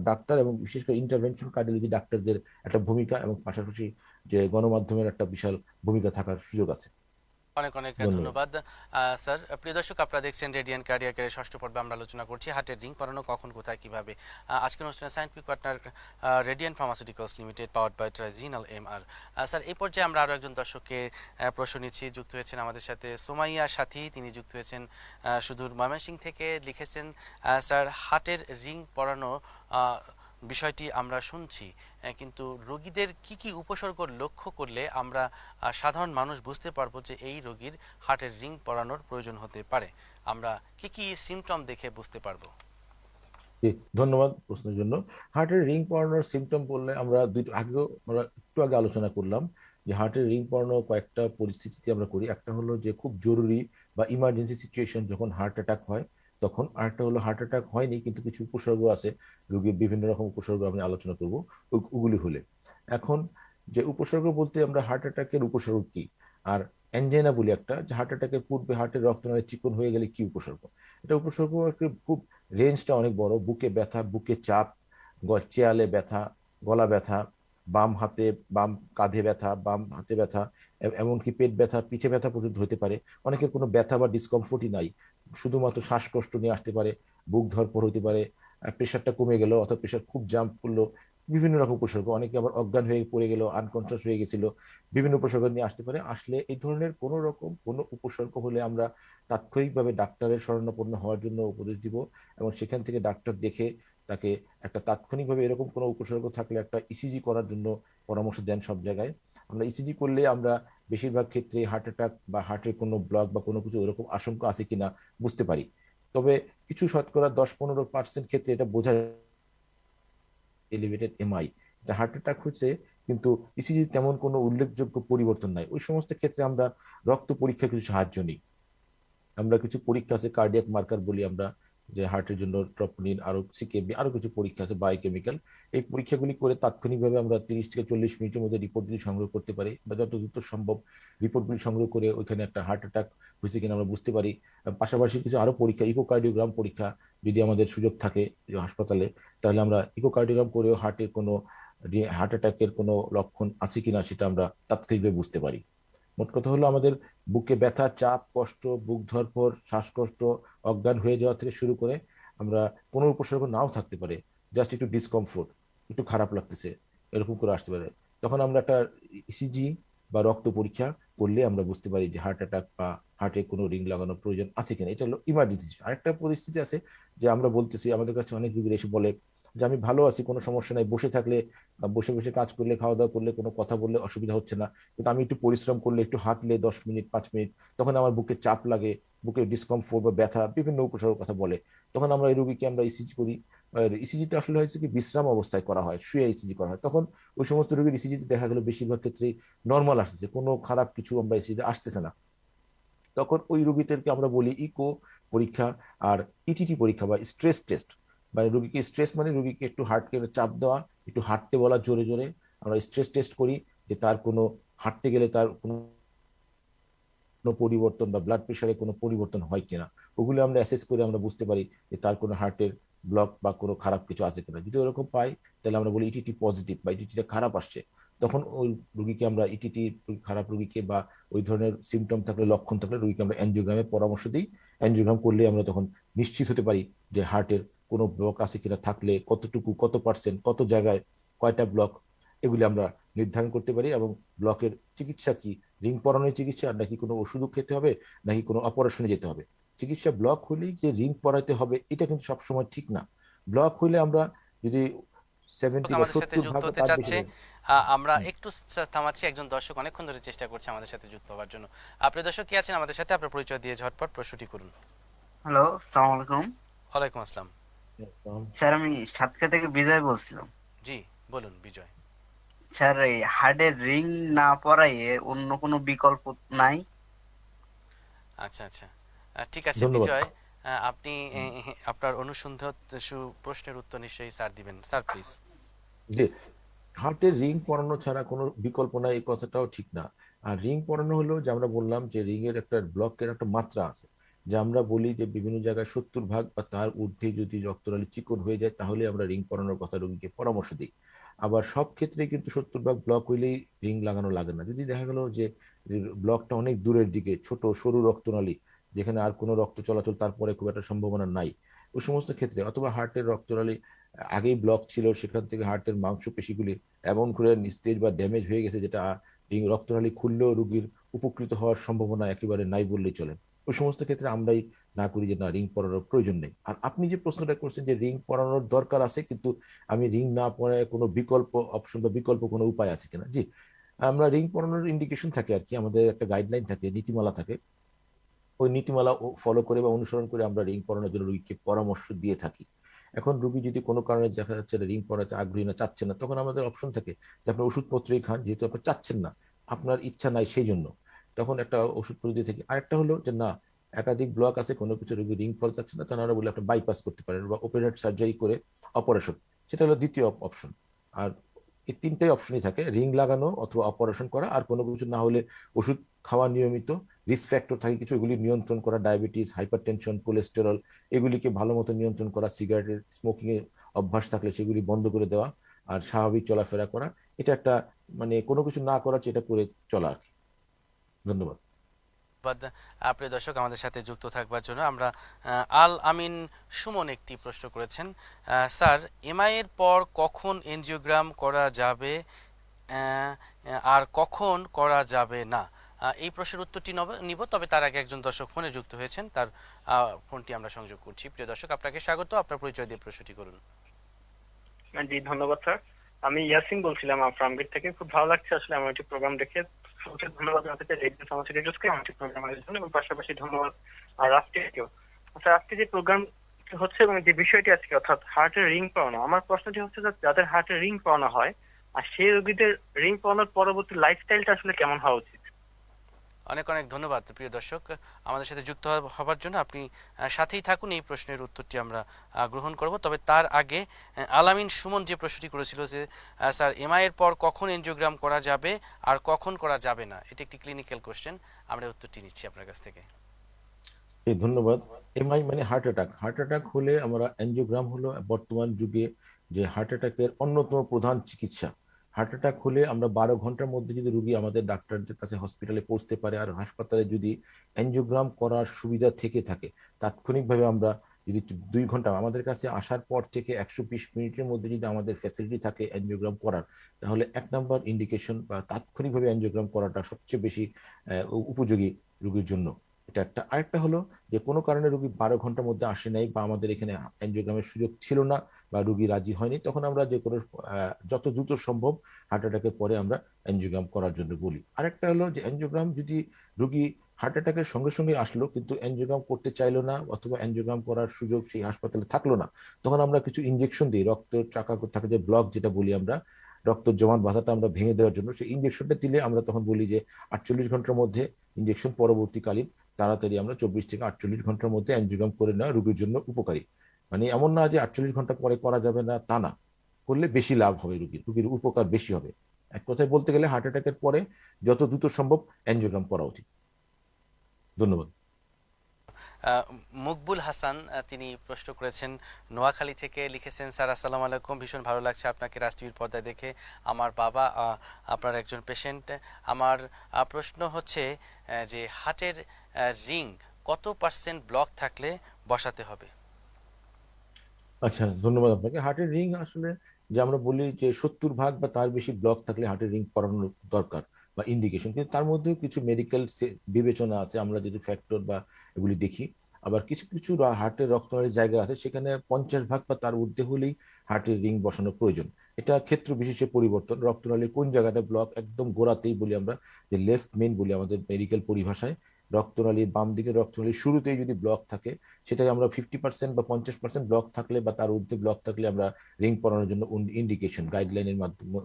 ডাক্তার এবং বিশেষ করে ইন্টারভেনশন কার্ডিওলজি ডাক্তারদের একটা ভূমিকা, এবং পাশাপাশি যে গণমাধ্যমের একটা বিশাল ভূমিকা থাকার সুযোগ আছে। অনেক অনেক ধন্যবাদ। ধন্যবাদ স্যার। প্রিয় দর্শক, আপনারা দেখছেন রেডিয়েন্ট কার্ডিয়াক কেয়ারের ষষ্ঠ পর্বে আমরা আলোচনা করছি হার্টের রিং পরানো কখন, কোথায়, কিভাবে। আজকের অনুষ্ঠানে scientific partner Radiant Pharmaceuticals Limited, powered by ট্রাইজিনাল এমআর। স্যার, এই পর্যায়ে আমরা আরও একজন দর্শকের প্রশ্ন নিচ্ছি। যুক্ত হয়েছেন আমাদের সাথে সোমাইয়া সাথী, তিনি যুক্ত হয়েছেন সুদূর ময়মনসিংহ থেকে। লিখেছেন, স্যার, হার্টের রিং পরানো বিষয়টি আমরা শুনছি, কিন্তু রোগীদের কি কি উপসর্গ লক্ষ্য করলে আমরা সাধারণ মানুষ বুঝতে পারবো যে এই রোগীর হার্টের রিং পরানোর প্রয়োজন হতে পারে? আমরা কি কি সিমটম দেখে বুঝতে পারবো? জি, ধন্যবাদ প্রশ্নের জন্য। হার্টের রিং পরানোর সিমটম বললে আমরা একটু আগে আলোচনা করলাম যে হার্টের রিং পরানো কয়েকটা পরিস্থিতিতে আমরা করি। একটা হলো যে খুব জরুরি বা ইমার্জেন্সি সিচুয়েশন, যখন হার্ট অ্যাটাক হয় তখন। আরেকটা হলো হার্ট অ্যাটাক হয়নি কিন্তু কিছু উপসর্গ আছে, রোগীর বিভিন্ন রকম উপসর্গ আমি আলোচনা করবো ওগুলি হলে। এখন যে উপসর্গ বলতে আমরা হার্ট অ্যাটাকের উপসর্গ কি, আর অ্যাঞ্জাইনা বলি একটা, যে হার্ট অ্যাটাকের পূর্বে হার্টের রক্তনালী চিকন হয়ে গেলে কি উপসর্গ। এটা উপসর্গ খুব রেঞ্জটা অনেক বড়। বুকে ব্যথা, বুকে চাপ, চেয়ালে ব্যথা, গলা ব্যথা, বাম কাঁধে ব্যথা, বাম হাতে ব্যথা, এমনকি পেট ব্যথা, পিঠে ব্যথা পর্যন্ত হতে পারে। অনেকের কোনো ব্যথা বা ডিসকমফোর্টই নাই, শুধুমাত্র শ্বাসকষ্ট নিয়ে আসতে পারে, বুক ধড়ফড় হতে পারে, প্রেশারটা কমে গেল অথবা প্রেশার খুব জাম্প করলো, বিভিন্ন রকম উপসর্গ। অনেকে আবার অজ্ঞান হয়ে পড়ে গেল, আনকনসিয়াস হয়ে গেছিল, বিভিন্ন উপসর্গ নিয়ে আসতে পারে। আসলে এই ধরনের কোনো রকম কোনো উপসর্গ হলে আমরা তাৎক্ষণিকভাবে ডাক্তারের শরণাপন্ন হওয়ার জন্য উপদেশ দিব, এবং সেখান থেকে ডাক্তার দেখে তাকে একটা তাৎক্ষণিকভাবে এরকম কোনো উপসর্গ থাকলে একটা ইসিজি করার জন্য পরামর্শ দেন সব জায়গায়। আমরা ইসিজি করলে আমরা বেশিরভাগ ক্ষেত্রে হার্ট অ্যাটাক বা হার্টের কোনো ব্লক বা কোনো কিছু এরকম আশঙ্কা আছে কিনা বুঝতে পারি। তবে কিছু শতকরা 10-15% ক্ষেত্রে এটা বোঝা যায় এলিভেটেড এমআই, এটা হার্ট অ্যাটাক হচ্ছে, কিন্তু ইসিজি তেমন কোনো উল্লেখযোগ্য পরিবর্তন নাই। ওই সমস্ত ক্ষেত্রে আমরা রক্ত পরীক্ষার কিছু সাহায্য নিই। আমরা কিছু পরীক্ষা আছে, কার্ডিয়াক মার্কার বলি আমরা, যে হার্টের জন্য ট্রপনিন, আরো সিকেবি, আরো কিছু পরীক্ষা আছে বায়োকেমিক্যাল। এই পরীক্ষাগুলি করে তাৎক্ষণিকভাবে আমরা 30 থেকে 40 মিনিটের মধ্যে রিপোর্টগুলি সংগ্রহ করতে পারি, বা যত দ্রুত সম্ভব রিপোর্টগুলি সংগ্রহ করে ওইখানে একটা হার্ট অ্যাটাক হয়েছে কিনা আমরা বুঝতে পারি। পাশাপাশি কিছু আরো পরীক্ষা, ইকোকার্ডিওগ্রাম পরীক্ষা, যদি আমাদের সুযোগ থাকে হাসপাতালে, তাহলে আমরা ইকোকার্ডিওগ্রাম করেও হার্ট অ্যাটাকের কোনো লক্ষণ আছে কিনা সেটা আমরা তাৎক্ষণিকভাবে বুঝতে পারি। মোট কথা হলো, আমাদের বুকে ব্যথা, চাপ, কষ্ট, বুক ধড়ফড়, শ্বাসকষ্ট, অজ্ঞান হয়ে যাওয়া থেকে শুরু করে আমরা কোনো উপসর্গ নাও থাকতে পারে, জাস্ট একটু ডিসকমফোর্ট, একটু খারাপ লাগতেছে, এরকম করে আসতে পারে। তখন আমরা একটা ইসিজি বা রক্ত পরীক্ষা করলে আমরা বুঝতে পারি যে হার্ট অ্যাটাক বা হার্টে কোনো রিং লাগানোর প্রয়োজন আছে কিনা। এটা হলো ইমার্জেন্সি। আরেকটা পরিস্থিতি আছে যে আমরা বলতেছি, আমাদের কাছে অনেক রোগীরা এসে বলে যে আমি ভালো আছি, কোনো সমস্যা নাই, বসে থাকলে, বসে বসে কাজ করলে, খাওয়া দাওয়া করলে, কোনো কথা বললে অসুবিধা হচ্ছে না, কিন্তু আমি একটু পরিশ্রম করলে, একটু হাঁটলে 10 মিনিট 5 মিনিট, তখন আমার বুকে চাপ লাগে, বুকে ডিসকমফোর্ট বা ব্যথা, বিভিন্ন উপসর্গের কথা বলে। তখন আমরা এই রোগীকে আমরা ইসিজি করি। ইসিজিতে আসলে হয়েছে কি, বিশ্রাম অবস্থায় করা হয়, শুয়ে ইসিজি করা হয়। তখন ওই সমস্ত রোগীর ইসিজিতে দেখা গেল বেশিরভাগ ক্ষেত্রেই নর্মাল আসতেছে, কোনো খারাপ কিছু আমরা ইসিজিতে আসতেছে না। তখন ওই রোগীদেরকে আমরা বলি ইকো পরীক্ষা আর ইটিটি পরীক্ষা বা স্ট্রেস টেস্ট। মানে রোগীকে স্ট্রেস, মানে রোগীকে একটু হার্টকে চাপ দেওয়া, একটু হাঁটতে বলা জোরে জোরে, আমরা স্ট্রেস টেস্ট করি যে তার কোনো, হাঁটতে গেলে তার কোনো পরিবর্তন বা ব্লাড প্রেশারে কোনো পরিবর্তন হয় কিনা, ওগুলো আমরা অ্যাসেস করে আমরা বুঝতে পারি যে তার কোনো হার্টের ব্লক বা কোনো খারাপ কিছু আছে কিনা। যদি ওরকম পাই তাহলে আমরা বলি ইটিটি পজিটিভ বা ইটিটিটা খারাপ আসছে। তখন ওই রোগীকে আমরা ইটিটি, খারাপ রোগীকে বা ওই ধরনের সিমটম থাকলে, লক্ষণ থাকলে রোগীকে আমরা অ্যানজিওগ্রামের পরামর্শ দিই। অ্যানজিওগ্রাম করলে আমরা তখন নিশ্চিত হতে পারি যে হার্টের কোনো ব্লক আছে কিনা, থাকলে কতটুকু, কত পার্সেন্ট, কত জায়গায়, কয়টা ব্লক, এগুলি আমরা নির্ধারণ করতে পারি। এবং ব্লকের চিকিৎসা কি, রিং পরানোর চিকিৎসা নাকি কোনো ওষুধ খেতে হবে নাকি কোনো অপারেশনে যেতে হবে। চিকিৎসা ব্লক হলেই যে রিং পরাইতে হবে এটা কিন্তু সবসময় ঠিক না। ব্লক হইলে আমরা যদি 70 বা আমাদের সাথে 70 যুক্ত ভাগ, হতে তার চাচ্ছে, বেশি। আমরা একটু থামাচ্ছি। একজন দর্শক অনেকক্ষণ ধরে চেষ্টা করছে আমাদের সাথে যুক্ত হওয়ার জন্য। আপনি দর্শক কি আছেন আমাদের সাথে? আপনার পরিচয় দিয়ে ঝটপট প্রশ্নটি করুন। হ্যালো, আসসালামু আলাইকুম। ওয়ালাইকুম আসসালাম। স্যার, আমি সাতক্ষীরা থেকে বিজয় বলছিলাম। জি, বলুন বিজয়। স্যার, এই হার্টের রিং না পরাইয়ে অন্য কোনো বিকল্প নাই? আচ্ছা আচ্ছা, ঠিক আছে ধন্যবাদ। বিজয়, আপনি আপনার অনুসন্ধান প্রশ্নের উত্তর নিশ্চয়ই স্যার দিবেন। Sir please. যে হার্টের রিং পরানো ছাড়া কোনো বিকল্প নাই, এই কথাটাও ঠিক না। আর রিং পরানো হলো, যে আমরা বললাম যে রিং এর একটা ব্লকের একটা মাত্রা আছে, যে আমরা বলি যে বিভিন্ন জায়গায় 70 ভাগ বা তার ঊর্ধ্বে যদি রক্তনালী চিকন হয়ে যায় তাহলে আমরা রিং পরানোর কথা রোগীকে পরামর্শ দিই। আবার সব ক্ষেত্রে কিন্তু 70 ভাগ ব্লক হইলেই রিং লাগানো লাগে না। যদি দেখা গেল যে ব্লকটা অনেক দূরের দিকে, ছোট সরু রক্তনালী, যেখানে আর কোনো রক্ত চলাচল তারপরে খুব একটা সম্ভাবনা নাই, ওই সমস্ত ক্ষেত্রে, অথবা হার্টের রক্তনালী আগেই ব্লক ছিল, সেখান থেকে হার্টের মাংসপেশিগুলি এমন করে নিস্তেজ বা ড্যামেজ হয়ে গেছে যেটা এই রক্তনালী খুললেও রোগীর উপকৃত হওয়ার সম্ভাবনা একেবারে নাই বললেই চলে, ওই সমস্ত ক্ষেত্রে আমরাই না করি যে না, রিং পরানোর প্রয়োজন নেই। আর আপনি যে প্রশ্নটা করছেন যে রিং পরানোর দরকার আছে, কিন্তু আমি রিং না পরায় কোনো বিকল্প অপশন বা বিকল্প কোনো উপায় আছে কিনা, জি, আমরা রিং পরানোর ইন্ডিকেশন থাকে আর কি, আমাদের একটা গাইডলাইন থাকে, নীতিমালা থাকে, ওই নীতিমালা ফলো করে বা অনুসরণ করে আমরা রিং পরানোর জন্য রোগীকে পরামর্শ দিয়ে থাকি। এখন রোগী যদি কোনো কারণে দেখা যাচ্ছে রিং পরাতে আগ্রহী না, চাচ্ছে না, তখন আমাদের অপশন থাকে যে আপনি ওষুধপত্রই খান, যেহেতু আপনি চাচ্ছেন না, আপনার ইচ্ছা নাই সেই জন্য, তখন একটা ওষুধপত্র দিয়ে থাকি। আরেকটা হলো যে না, একাধিক ব্লক আছে, কোনো কিছু রোগী রিং পরাতে চাচ্ছে না, তাহলে আমরা বলি আপনি বাইপাস করতে পারেন বা ওপেন হার্ট সার্জারি করে অপারেশন, সেটা হলো দ্বিতীয় অপশন। আর এই তিনটাই অপশনই থাকে, রিং লাগানো অথবা অপারেশন করা, আর কোনো কিছু না হলে ওষুধ খাওয়া নিয়মিত, রিস্ক ফ্যাক্টর থাকে কিছু, এগুলি নিয়ন্ত্রণ করা, ডায়াবেটিস, হাইপারটেনশন, কোলেস্টেরল, এগুলিকে ভালো মতো নিয়ন্ত্রণ করা, সিগারেটের স্মোকিং এর অভ্যাস থাকলে সেগুলি বন্ধ করে দেওয়া, আর স্বাভাবিক চলাফেরা করা, এটা একটা মানে কোনো কিছু না করার চেয়ে এটা করে চলা আর কি। ধন্যবাদ। ধন্যবাদ প্রিয় দর্শক আমাদের সাথে যুক্ত থাকবার জন্য। আমরা আল আমিন সুমন একটি প্রশ্ন করেছেন, স্যার এমআই এর পর কখন এনজিওগ্রাম করা যাবে আর কখন করা যাবে না, এই প্রশ্নের উত্তরটি নিব, তবে তার আগে একজন দর্শক ফোনে যুক্ত হয়েছেন, তার ফোনটি আমরা সংযোগ করছি। প্রিয় দর্শক, আপনাকে স্বাগত, আপনার পরিচয় দিয়ে প্রশ্নটি করুন। জি ধন্যবাদ স্যার, আমি ইয়াসিন বলছিলাম ফার্মগেট থেকে। খুব ভালো লাগছে আসলে আমার একটি প্রোগ্রাম দেখে। সবচেয়ে ধন্যবাদ জানাতে চাই রেডিও সামাজিক রেডিওসকে আমার একটি প্রোগ্রামের জন্য, এবং পাশাপাশি ধন্যবাদ আর রাষ্ট্রীয়কেও। আচ্ছা, আজকে যে প্রোগ্রাম হচ্ছে এবং যে বিষয়টি আজকে, অর্থাৎ হার্টের রিং পরানো, আমার প্রশ্নটি হচ্ছে যে যাদের হার্টের রিং পরানো হয়, আর সেই রোগীদের রিং পরানোর পরবর্তী লাইফস্টাইলটা আসলে কেমন হওয়া উচিত? অনেক অনেক ধন্যবাদ প্রিয় দর্শক আমাদের সাথে যুক্ত হবার জন্য। আপনি সাথেই থাকুন, এই প্রশ্নের উত্তরটি আমরা গ্রহণ করব। তবে তার আগে আলামিন সুমন যে প্রশ্নটি করেছিল যে স্যার এমআই এর পর কখন এনজিওগ্রাম করা যাবে আর কখন করা যাবে না, এটি একটি ক্লিনিক্যাল কোশ্চেন, আমরা উত্তরটি নিচ্ছি আপনার কাছ থেকে। ধন্যবাদ। এমআই মানে হার্ট অ্যাটাক। হার্ট অ্যাটাক হলে আমরা অ্যাঞ্জিওগ্রাম হলো বর্তমান যুগে যে হার্ট অ্যাটাকের অন্যতম প্রধান চিকিৎসা। হার্ট অ্যাটাক হলে আমরা 12 ঘন্টার মধ্যে যদি রোগী আমাদের ডাক্তারদের কাছে হসপিটালে পৌঁছতে পারে, আর হাসপাতালে যদি অ্যাঞ্জিওগ্রাম করার সুবিধা থেকে থাকে, তাৎক্ষণিকভাবে আমরা যদি 2 ঘন্টা আমাদের কাছে আসার পর থেকে 120 মিনিটের মধ্যে যদি আমাদের ফ্যাসিলিটি থাকে অ্যাঞ্জিওগ্রাম করার, তাহলে 1 নম্বর ইন্ডিকেশন বা তাৎক্ষণিকভাবে অ্যাঞ্জিওগ্রাম করাটা সবচেয়ে বেশি উপযোগী রোগীর জন্য। এটা একটা। আরেকটা হলো যে কোনো কারণে রোগী 12 ঘন্টার মধ্যে আসে নাই বা আমাদের এখানে অ্যাঞ্জিওগ্রামের সুযোগ ছিল না বা রোগী রাজি হয়নি, তখন আমরা যে কোনো যত দ্রুত সম্ভব হার্ট অ্যাটাকের পরে আমরা অ্যাঞ্জিওগ্রাম করার জন্য বলি। আরেকটা হলো যে অ্যাঞ্জিওগ্রাম যদি রোগী হার্ট অ্যাটাকের সঙ্গে সঙ্গে আসলো কিন্তু অ্যাঞ্জিওগ্রাম করতে চাইলো না, অথবা অ্যাঞ্জিওগ্রাম করার সুযোগ সেই হাসপাতালে থাকলো না, তখন আমরা কিছু ইনজেকশন দিই, রক্ত চাকা থাকে যে ব্লক যেটা বলি আমরা, রক্ত জমাট বাধাটা আমরা ভেঙে দেওয়ার জন্য সেই ইনজেকশনটা দিলে আমরা তখন বলি যে 48 ঘন্টার মধ্যে ইনজেকশন, পরবর্তীকালীন তাড়াতাড়ি আমরা 24 থেকে 48 ঘন্টার মধ্যে অ্যাঞ্জিওগ্রাম করে নেওয়া রোগীর জন্য উপকারী। মানে এমন না যে 48 ঘন্টা পরে করা যাবে না, তা না, করলে বেশি লাভ হবে, রোগীর উপকার বেশি হবে। এক কথায় বলতে গেলে হার্ট অ্যাটাকের পরে যত দ্রুত সম্ভব অ্যাঞ্জিওগ্রাম করা উচিত। ধন্যবাদ। মকবুল হাসান তিনি প্রশ্ন করেছেন নোয়াখালী থেকে, লিখেছেন স্যার আসসালামু আলাইকুম, ভীষণ ভালো লাগছে আপনাকে রাষ্ট্রীয় পর্দায় দেখে। আমার বাবা আপনার একজন পেশেন্ট। আমার প্রশ্ন হচ্ছে যে হার্টের রিং কত % ব্লক থাকলে বসাতে হবে? আচ্ছা, ধন্যবাদ আপনাকে। হার্টের রিং আসলে যে আমরা বলি যে 70 ভাগ বা তার বেশি ব্লক থাকলে হার্টের রিং করানো দরকার বা ইন্ডিকেশন, কিন্তু তার মধ্যেও কিছু মেডিকেল বিবেচনা আছে, আমরা যদি ফ্যাক্টর বা এগুলি দেখি। আবার কিছু কিছু হার্টের রক্তনালীর জায়গা আছে সেখানে 50 ভাগ বা তার ঊর্ধ্বে হলেই হার্টের রিং বসানো প্রয়োজন। এটা ক্ষেত্র বিশেষে পরিবর্তন, রক্তনালীর কোন জায়গাটা ব্লক, একদম গোড়াতেই বলি আমরা যে লেফট মেইন বলি আমাদের মেডিকেল পরিভাষায়, রক্তনালীর বাম দিকে রক্তনালীর শুরুতেই যদি ব্লক থাকে, সেটাই আমরা 50% বা 50% ব্লক থাকলে বা তার ঊর্ধ্বে ব্লক থাকলে আমরা রিং পরানোর জন্য ইন্ডিকেশন গাইডলাইনের মাধ্যমে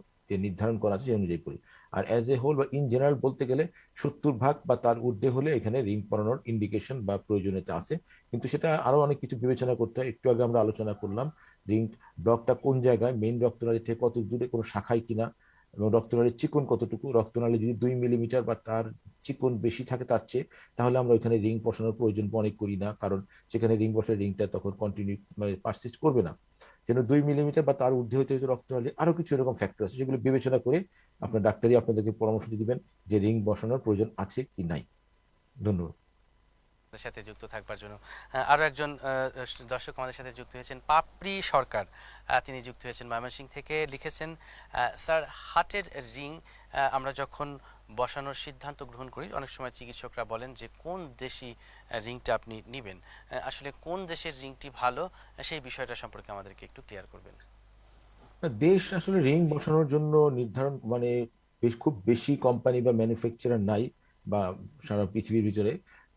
নির্ধারণ করা আছে সেই অনুযায়ী করি। আর অ্যাজ এ হোল বা ইন জেনারেল বলতে গেলে 70 ভাগ বা তার ঊর্ধ্বে হলে এখানে রিং পরানোর ইন্ডিকেশন বা প্রয়োজনীয়তা আছে। কিন্তু সেটা আরো অনেক কিছু বিবেচনা করতে হয়। একটু আগে আমরা আলোচনা করলাম রিং ব্লকটা কোন জায়গায়, মেইন রক্তনালী থেকে কত দূরে, কোনো শাখায় কিনা, এবং রক্তনালীর চিকন কতটুকু। রক্তনালী যদি 2 মিলিমিটার বা তার চিকন বেশি থাকে তার চেয়ে, তাহলে আমরা ওইখানে রিং বসানোর প্রয়োজন মনে করি না, কারণ সেখানে রিং বসালে রিংটা তখন কন্টিনিউ পারসিস্ট করবে না। যেন 2 মিলিমিটার বা তার ঊর্ধ্বে হতে হতে রক্তনালী, আরো কিছু এরকম ফ্যাক্টর আছে যেগুলো বিবেচনা করে আপনার ডাক্তারই আপনাদেরকে পরামর্শ দিবেন যে রিং বসানোর প্রয়োজন আছে কি নাই। ধন্যবাদ। আমাদের সাথে যুক্ত থাকবার জন্য আরো একজন দর্শক আমাদের সাথে যুক্ত হয়েছেন, পাপড়ি সরকার। তিনি যুক্ত হয়েছেন ময়মনসিংহ থেকে। লিখেছেন, স্যার হার্টের রিং আমরা যখন বসানোর সিদ্ধান্ত গ্রহণ করি, অনেক সময় চিকিৎসকরা বলেন যে কোন দেশি রিংটা আপনি নেবেন। আসলে কোন দেশের রিংটি ভালো, সেই বিষয়টা সম্পর্কে আমাদেরকে একটু ক্লিয়ার করবেন। দেশ আসলে রিং বসানোর জন্য নির্ধারণ মানে খুব বেশি কোম্পানি বা ম্যানুফ্যাকচারার নাই, বা সারা পৃথিবীর ভিতরে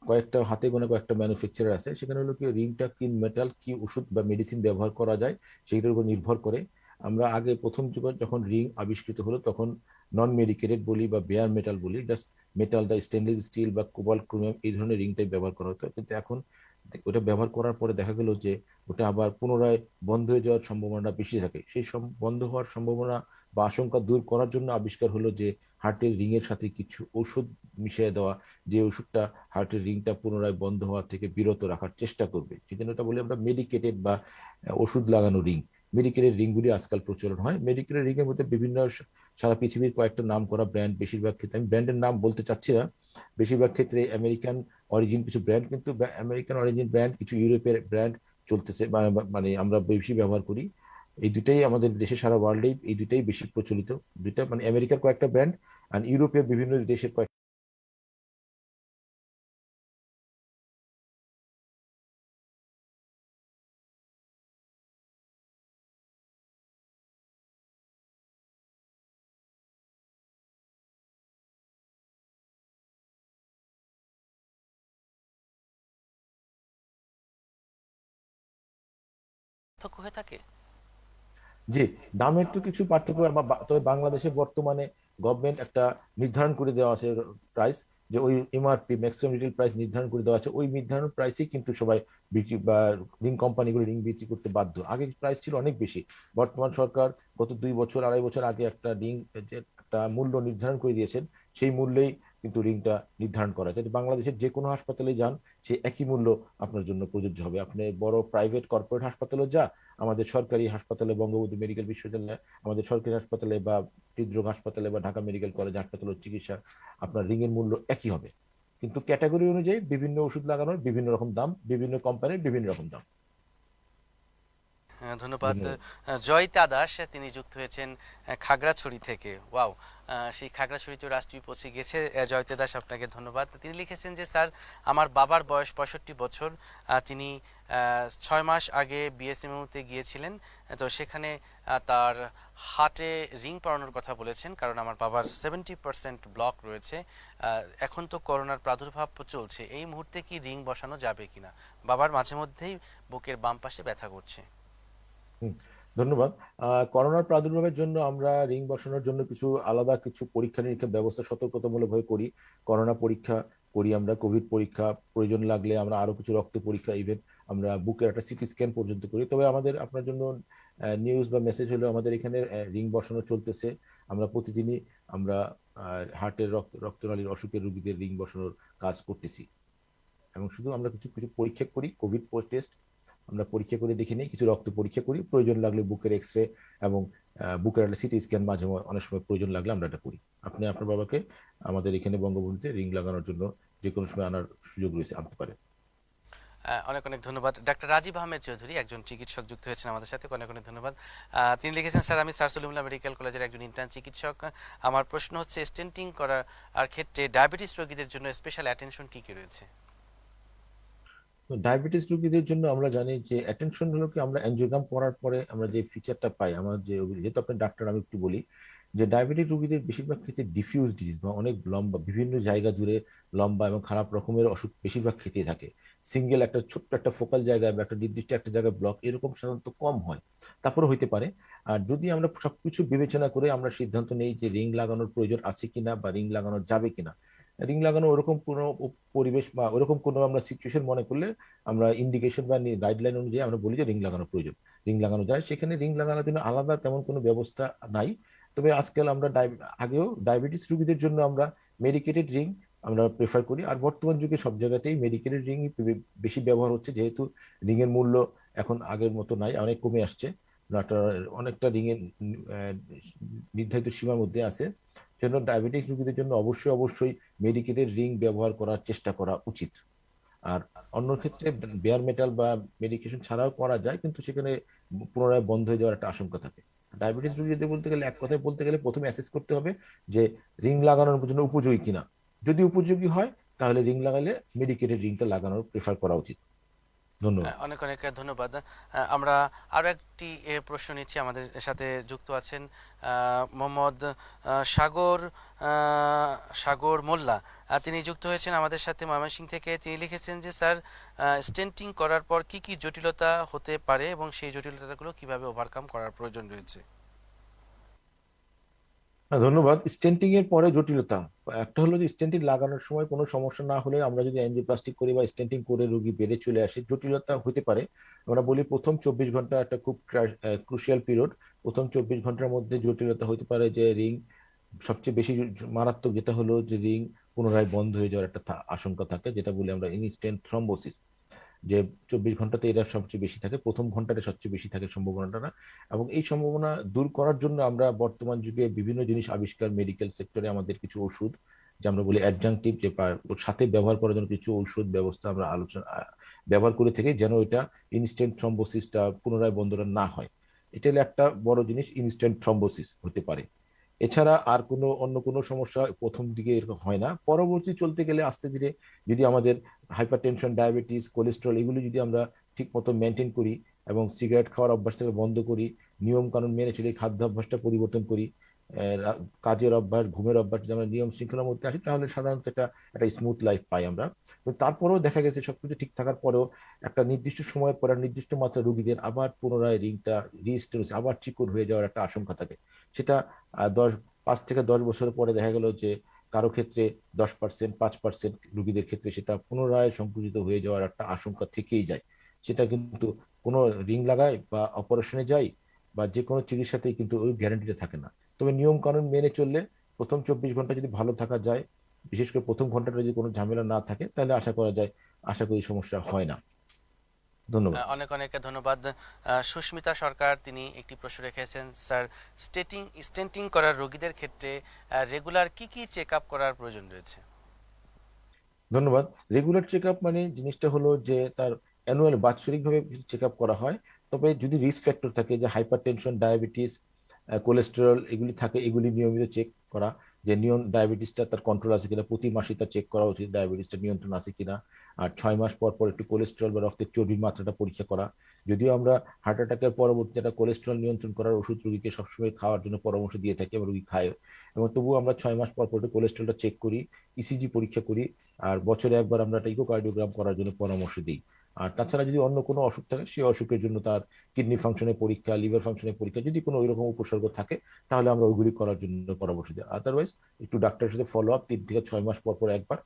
কয়েকটা হাতে গোনা কয়েকটা ম্যানুফ্যাকচারার আছে। সেখানে হলো কি রিংটা কি মেটাল, কি ওষুধ বা মেডিসিন ব্যবহার করা যায় সেটার উপর নির্ভর করে। আমরা আগে প্রথম যুগে যখন রিং আবিষ্কৃত হলো তখন নন মেডিকেটেড বলি বা বেয়ার মেটাল বলি, জাস্ট মেটালটা স্টেনলেস স্টিল বা কোবাল্ট ক্রোমিয়াম এই ধরনের রিংটাই ব্যবহার করা হতো। কিন্তু এখন ওটা ব্যবহার করার পরে দেখা গেল যে ওটা আবার পুনরায় বন্ধ হয়ে যাওয়ার সম্ভাবনা বেশি থাকে। সেই বন্ধ হওয়ার সম্ভাবনা বা আশঙ্কা দূর করার জন্য আবিষ্কার হলো যে হার্টের রিং এর সাথে কিছু ওষুধ মিশিয়ে দেওয়া, যে ওষুধটা হার্টের রিংটা পুনরায় বন্ধ হওয়া থেকে বিরত রাখার চেষ্টা করবে। সেজন্য এটা বলি আমরা মেডিকেটেড বা ওষুধ লাগানো রিং। মেডিকেলের রিংগুলি আজকাল প্রচলন হয়। মেডিকেলের রিং এর মধ্যে বিভিন্ন সারা পৃথিবীর কয়েকটা নাম করা ব্র্যান্ড, বেশিরভাগ ক্ষেত্রে আমি ব্র্যান্ডের নাম বলতে চাচ্ছি না, বেশিরভাগ ক্ষেত্রে আমেরিকান অরিজিন কিছু ব্র্যান্ড, কিন্তু আমেরিকান অরিজিন ব্র্যান্ড কিছু ইউরোপের ব্র্যান্ড চলতেছে, মানে আমরা বেশি ব্যবহার করি। এই দুটাই আমাদের দেশে সারা ওয়ার্ল্ডেই এই দুটাই বেশি প্রচলিত। দুটা মানে আমেরিকার কয়েকটা ব্র্যান্ড আর ইউরোপের বিভিন্ন দেশের কয়েক পার্থক্য হয়ে থাকে। জি, দামের তো কিছু পার্থক্য, তবে বাংলাদেশে বর্তমানে গভর্নমেন্ট একটা নির্ধারণ করে দেওয়া আছে প্রাইস, যে ওই এমআরপি ম্যাক্সিমাম রিটেল প্রাইস নির্ধারণ করে দেওয়া আছে। ওই নির্ধারণ প্রাইসেই কিন্তু সবাই বিক্রি বা রিং কোম্পানিগুলো রিং বিক্রি করতে বাধ্য। আগে প্রাইস ছিল অনেক বেশি। বর্তমান সরকার গত 2 বছর 2.5 বছর আগে একটা রিং একটা মূল্য নির্ধারণ করে দিয়েছেন। সেই মূল্যেই কিন্তু রিংটা নির্ধারণ করা যায়। বাংলাদেশের যে কোনো হাসপাতালে যান, সে একই মূল্য আপনার জন্য প্রযোজ্য হবে। আপনি বড় প্রাইভেট কর্পোরেট হাসপাতালে যা, আমাদের সরকারি হাসপাতালে, বঙ্গবন্ধু মেডিকেল বিশ্ববিদ্যালয়, আমাদের সরকারি হাসপাতালে বা হৃদরোগ হাসপাতালে বা ঢাকা মেডিকেল কলেজ হাসপাতালের চিকিৎসা আপনার রিং এর মূল্য একই হবে। কিন্তু ক্যাটাগরি অনুযায়ী বিভিন্ন ওষুধ লাগানোর বিভিন্ন রকম দাম, বিভিন্ন কোম্পানির বিভিন্ন রকম দাম। ধন্যবাদ। ধন্যবাদ। জয়িতা দাস তিনি যুক্ত হয়েছেন খাগড়াছড়ি থেকে। ওয়াও, সেই খাগড়াছড়িতে রাষ্ট্রীয় পৌঁছে গেছে। জয়িতা দাস, আপনাকে ধন্যবাদ। তিনি লিখেছেন যে স্যার আমার বাবার বয়স 65 বছর। তিনি 6 মাস আগে বিএসএমইউতে গিয়েছিলেন। তো সেখানে তার হার্টে রিং পরানোর কথা বলেছেন, কারণ আমার বাবার 70% ব্লক রয়েছে। এখন তো করোনার প্রাদুর্ভাব চলছে, এই মুহূর্তে কি রিং বসানো যাবে কিনা? বাবার মাঝে মধ্যেই বুকের বাম পাশে ব্যথা করছে। ধন্যবাদ। করোনার প্রাদুর্ভাবের জন্য আমরা রিং বসানোর জন্য কিছু আলাদা কিছু পরীক্ষা নিরীক্ষার ব্যবস্থা সতর্কতামূলকভাবে করি। করোনা পরীক্ষা করি আমরা, কোভিড পরীক্ষা, প্রয়োজন লাগলে আমরা আরো কিছু রক্ত পরীক্ষা, ইভেন আমরা বুকের একটা সিটি স্ক্যান পর্যন্ত করি। তবে আমাদের আপনার জন্য নিউজ বা মেসেজ হলো, আমাদের এখানে রিং বসানো চলতেছে। আমরা প্রতিদিনই আমরা হার্টের রক্তনালীর অসুখের রোগীদের রিং বসানোর কাজ করতেছি। এবং শুধু আমরা কিছু কিছু পরীক্ষা করি, কোভিড টেস্ট আমরা পরীক্ষা করে দেখে নিই, কিছু রক্ত পরীক্ষা করি, প্রয়োজন লাগলে বুকের এক্সরে এবং বুকের একটা সিটি স্ক্যান মাঝে অনেক সময় প্রয়োজন লাগলে আমরা এটা করি। আপনি আপনার বাবাকে আমাদের এখানে বঙ্গবন্ধুতে রিং লাগানোর জন্য যে কোনো সময় আনার সুযোগ রয়েছে, আনতে পারে। অনেক অনেক ধন্যবাদ। ডাক্তার রাজীব আহমেদ চৌধুরী একজন চিকিৎসক যুক্ত হয়েছেন আমাদের সাথে, অনেক অনেক ধন্যবাদ। তিনি লিখেছেন, স্যার আমি স্যার সলিমুল্লাহ মেডিকেল কলেজের একজন ইন্টার্ন চিকিৎসক। আমার প্রশ্ন হচ্ছে স্টেন্টিং করার ক্ষেত্রে ডায়াবেটিস রোগীদের জন্য স্পেশাল অ্যাটেনশন কি কি রয়েছে? ডায়াবেটিস রোগীদের জন্য আমরা জানি যে অ্যাটেনশন হলো কি, আমরা অ্যাঞ্জিওগ্রাম করার পরে আমরা যে ফিচারটা পাই, আমার যে যেহেতু আপনি ডাক্তার আমি একটু বলি যে ডায়াবেটিক রোগীদের বেশিরভাগ ক্ষেত্রে ডিফিউজ ডিজিজ বা অনেক লম্বা বিভিন্ন জায়গা জুড়ে লম্বা এবং খারাপ রকমের অসুখ বেশিরভাগ ক্ষেত্রে থাকে। সিঙ্গেল একটা ছোট্ট একটা ফোকাল জায়গায় বা একটা নির্দিষ্ট একটা জায়গায় ব্লক এরকম সাধারণত কম হয়, তারপরে হইতে পারে। আর যদি আমরা সবকিছু বিবেচনা করে আমরা সিদ্ধান্ত নেই যে রিং লাগানোর প্রয়োজন আছে কিনা বা রিং লাগানো যাবে কিনা, রিং লাগানো ওরকম কোনো পরিবেশ বা ওরকম কোনো আমরা সিচুয়েশন মনে করলে আমরা ইন্ডিকেশন বা গাইডলাইন অনুযায়ী আমরা বলি যে রিং লাগানো প্রয়োজন, রিং লাগানো যায়। সেখানে রিং লাগানোর জন্য আলাদা তেমন কোনো ব্যবস্থা নাই। তবে আজকাল আমরা আগেও ডায়াবেটিস রোগীদের জন্য আমরা মেডিকেটেড রিং আমরা প্রেফার করি। আর বর্তমান যুগে সব জায়গাতেই মেডিকেটেড রিং বেশি ব্যবহার হচ্ছে, যেহেতু রিং এর মূল্য এখন আগের মতো নাই, অনেক কমে আসছে। আপনার অনেকটা রিং এর নির্ধারিত সীমার মধ্যে আছে। সেজন্য ডায়াবেটিক রোগীদের জন্য অবশ্যই অবশ্যই মেডিকেটেড রিং ব্যবহার করার চেষ্টা করা উচিত। আর অন্য ক্ষেত্রে বেয়ার মেটাল বা মেডিকেশন ছাড়াও করা যায়, কিন্তু সেখানে পুনরায় বন্ধ হয়ে যাওয়ার একটা আশঙ্কা থাকে। ডায়াবেটিস রোগী যদি বলতে গেলে এক কথায় বলতে গেলে প্রথমে অ্যাসেস করতে হবে যে রিং লাগানোর জন্য উপযোগী কিনা। যদি উপযোগী হয় তাহলে রিং লাগালে মেডিকেটেড রিংটা লাগানোর প্রেফার করা উচিত। ধন্যবাদ। অনেক অনেক ধন্যবাদ। আমরা আরো একটি প্রশ্ন নিচ্ছি। আমাদের সাথে যুক্ত আছেন মোহাম্মদ সাগর সাগর মোল্লা। তিনি যুক্ত হয়েছেন আমাদের সাথে ময়মনসিংহ থেকে। তিনি লিখেছেন যে স্যার, স্টেন্টিং করার পর কি কি জটিলতা হতে পারে এবং সেই জটিলতাগুলো কিভাবে ওভারকাম করার প্রয়োজন রয়েছে? ধন্যবাদ। স্টেন্টিং এর পরে জটিলতা একটা হলো যে স্টেন্টিং লাগানোর সময় কোনো সমস্যা না হলে আমরা যদি অ্যাঞ্জিওপ্লাস্টি করি বা স্টেন্টিং করে রোগী বেড়ে চলে আসে, জটিলতা হতে পারে। আমরা বলি প্রথম 24 ঘন্টা একটা খুব ক্রুশিয়াল পিরিয়ড। প্রথম 24 ঘন্টার মধ্যে জটিলতা হতে পারে যে রিং সবচেয়ে বেশি মারাত্মক যেটা হলো যে রিং পুনরায় বন্ধ হয়ে যাওয়ার একটা আশঙ্কা থাকে, যেটা বলি আমরা ইনস্ট্যান্ট থ্রম্বোসিস। যে 24 ঘন্টাতে এটা সবচেয়ে বেশি থাকে, প্রথম ঘন্টাটা সবচেয়ে বেশি থাকে সম্ভাবনাটা। এবং এই সম্ভাবনা দূর করার জন্য আমরা বর্তমান যুগে বিভিন্ন জিনিস আবিষ্কার, মেডিকেল সেক্টরে আমাদের কিছু ওষুধ যে আমরা বলি অ্যাডজাংটিভ, যে ওর সাথে ব্যবহার করার জন্য কিছু ঔষধ ব্যবস্থা আমরা ব্যবহার করে থাকি, যেন এটা ইনস্ট্যান্ট থ্রম্বোসিসটা পুনরায় বন্ধটা না হয়। এটা হলো একটা বড় জিনিস, ইনস্ট্যান্ট থ্রম্বোসিস হতে পারে। এছাড়া আর কোনো অন্য কোনো সমস্যা প্রথম দিকে এরকম হয় না। পরবর্তী চলতে গেলে আস্তে ধীরে যদি আমাদের হাইপারটেনশন, ডায়াবেটিস, কোলেস্ট্রল এগুলো যদি আমরা ঠিক মতো মেনটেন করি এবং সিগারেট খাওয়ার অভ্যাসটাকে বন্ধ করি, নিয়ম কানুন মেনে চলি, খাদ্য অভ্যাসটা পরিবর্তন করি, কাজের অভ্যাস, ঘুমের অভ্যাস যদি আমরা নিয়ম শৃঙ্খলার মধ্যে আসি, তাহলে সাধারণত একটা একটা স্মুথ লাইফ পাই আমরা। তো তারপরেও দেখা গেছে সবকিছু ঠিক থাকার পরেও একটা নির্দিষ্ট সময় পর নির্দিষ্ট মাত্রা রোগীদের আবার পুনরায় রিংটা রিস্টোর আবার চিকন হয়ে যাওয়ার একটা আশঙ্কা থাকে। সেটা 5 থেকে 10 বছর পরে দেখা গেল যে কারো ক্ষেত্রে 10%, 5% রোগীদের ক্ষেত্রে সেটা পুনরায় সংকুচিত হয়ে যাওয়ার একটা আশঙ্কা থেকেই যায়। সেটা কিন্তু কোনো রিং লাগায় বা অপারেশনে যাই বা যে কোনো চিকিৎসাতেই কিন্তু ওই গ্যারান্টিটা থাকে না। তবে নিয়ম কানুন মেনে চললে প্রথম 24 ঘন্টা যদি ভালো থাকা যায়, বিশেষ করে প্রথম ঘন্টাটা যদি কোনো ঝামেলা না থাকে, তাহলে আশা করা যায়, আশা করি সমস্যা হয় না। ধন্যবাদ। অনেক অনেক ধন্যবাদ। সুস্মিতা সরকার তিনি একটি প্রশ্ন রেখেছেন, স্যার, স্টেন্টিং করার রোগীদের ক্ষেত্রে রেগুলার কি কি চেক আপ করার প্রয়োজন রয়েছে? ধন্যবাদ। রেগুলার চেক আপ মানে জিনিসটা হলো যে তার অ্যানুয়াল বাৎসরিকভাবে চেক আপ করা হয়। তবে যদি রিস্ক ফ্যাক্টর থাকে, যে হাইপার টেনশন, ডায়াবেটিস, কোলেস্টেরল এগুলি থাকে, এগুলি নিয়মিত চেক করা, যে ডায়াবেটিসটা তার কন্ট্রোল আছে কিনা, প্রতি মাসে তা চেক করা উচিত ডায়াবেটিসটা নিয়ন্ত্রণ আছে কিনা। আর 6 মাস পর পর একটু কোলেস্টেরল বা রক্তের চর্বির মাত্রাটা পরীক্ষা করা। যদিও আমরা হার্ট অ্যাটাকের পরবর্তী একটা কোলেস্টেরল নিয়ন্ত্রণ করার ওষুধ রোগীকে সবসময় খাওয়ার জন্য পরামর্শ দিয়ে থাকি, এবং রোগী খায়, এবং তবুও আমরা 6 মাস পর পর কোলেস্টেরলটা চেক করি, ইসিজি পরীক্ষা করি। আর বছরে একবার আমরা একটা ইকোকার্ডিওগ্রাম করার জন্য পরামর্শ দিই। আর তাছাড়া যদি অন্য কোনো অসুখ থাকে, সেই অসুখের জন্য তার কিডনি ফাংশনের পরীক্ষা, লিভার ফাংশনের পরীক্ষা, যদি কোনো ওইরকম উপসর্গ থাকে, তাহলে আমরা ওইগুলি করার জন্য পরামর্শ দিই। আদারওয়াইজ একটু ডাক্তারের সাথে ফলো আপ 3 থেকে 6 মাস পর পর একবার,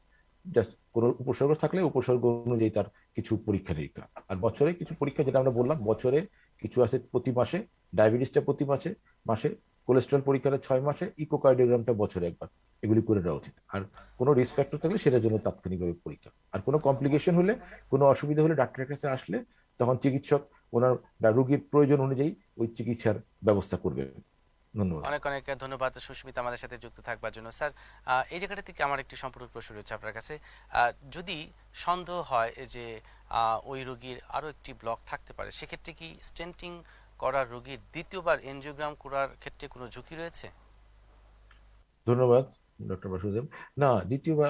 জাস্ট কোনো উপসর্গ থাকলে উপসর্গ অনুযায়ী তার কিছু পরীক্ষা নিরীক্ষা। আর বছরে কিছু পরীক্ষা, যেটা আমরা বললাম, বছরে কিছু আছে প্রতি মাসে, ডায়াবেটিসটা প্রতি মাসে মাসে, কোলেস্ট্রল পরীক্ষাটা 6 মাসে, ইকোকার্ডিওগ্রামটা বছরে একবার, এগুলি করে দেওয়া উচিত। আর কোনো রিস্ক ফ্যাক্টর থাকলে সেটার জন্য তাৎক্ষণিকভাবে পরীক্ষা। আর কোনো কমপ্লিকেশন হলে, কোনো অসুবিধা হলে ডাক্তারের কাছে আসলে তখন চিকিৎসক ওনার রোগীর প্রয়োজন অনুযায়ী ওই চিকিৎসার ব্যবস্থা করবে। ধন্যবাদ। অনেক অনেক ধন্যবাদ সুস্মিতা আমাদের সাথে যুক্ত থাকবার জন্য। স্যার, এই জায়গাটা থেকে আমার একটি সম্পূর্ণ প্রশ্ন রয়েছে আপনার কাছে। যদি সন্দেহ হয় যে ওই রোগীর আরও একটি ব্লক থাকতে পারে, সেক্ষেত্রে কি স্টেন্টিং করার রোগীর দ্বিতীয়বার এনজিওগ্রাম করার ক্ষেত্রে কোনো ঝুঁকি রয়েছে? ধন্যবাদ ডক্টর বাসুদেব। না, দ্বিতীয়বার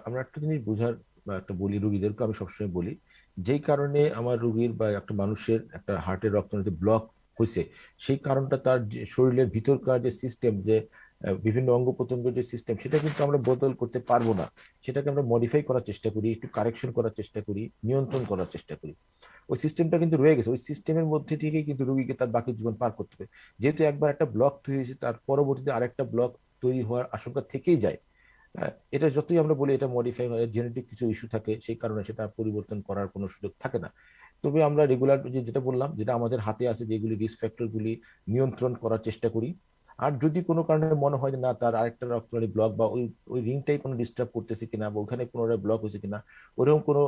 আমরা একটা জিনিস বোঝার বা একটা বলি রোগীদেরকে, আমি সবসময় বলি, যেই কারণে আমার রোগীর বা একটা মানুষের একটা হার্টের রক্তনালীতে ব্লক হয়েছে, সেই কারণটা তার যে শরীরের ভিতরকার যে সিস্টেম, যে বিভিন্ন অঙ্গ প্রত্যঙ্গের যে সিস্টেম, সেটা কিন্তু আমরা বদল করতে পারবো না। সেটাকে আমরা মডিফাই করার চেষ্টা করি, একটু কারেকশন করার চেষ্টা করি, নিয়ন্ত্রণ করার চেষ্টা করি। ওই সিস্টেমটা কিন্তু রয়ে গেছে, ওই সিস্টেমের মধ্যে থেকেই কিন্তু রোগীকে তার বাকি জীবন পার করতে হবে। যেহেতু একবার একটা ব্লক তৈরি হয়েছে, তার পরবর্তীতে আরেকটা ব্লক তৈরি হওয়ার আশঙ্কা থেকেই যায়। এটা যতই আমরা বলি এটা মডিফাই হয়, জেনেটিক কিছু ইস্যু থাকে, সেই কারণে সেটা পরিবর্তন করার কোনো সুযোগ থাকে না। তবে আমরা রেগুলার যেটা বললাম, যেটা আমাদের হাতে আছে, যেগুলি রিস্ক ফ্যাক্টর গুলি নিয়ন্ত্রণ করার চেষ্টা করি। আর যদি কোনো কারণে মনে হয় যে না, তার আরেকটা রক্তনালী ব্লক বা ওই ওই রিংটাই কোনো ডিস্টার্ব করতেছে কিনা, বা ওখানে পুনরায় ব্লক হয়েছে কিনা, ওরকম কোনো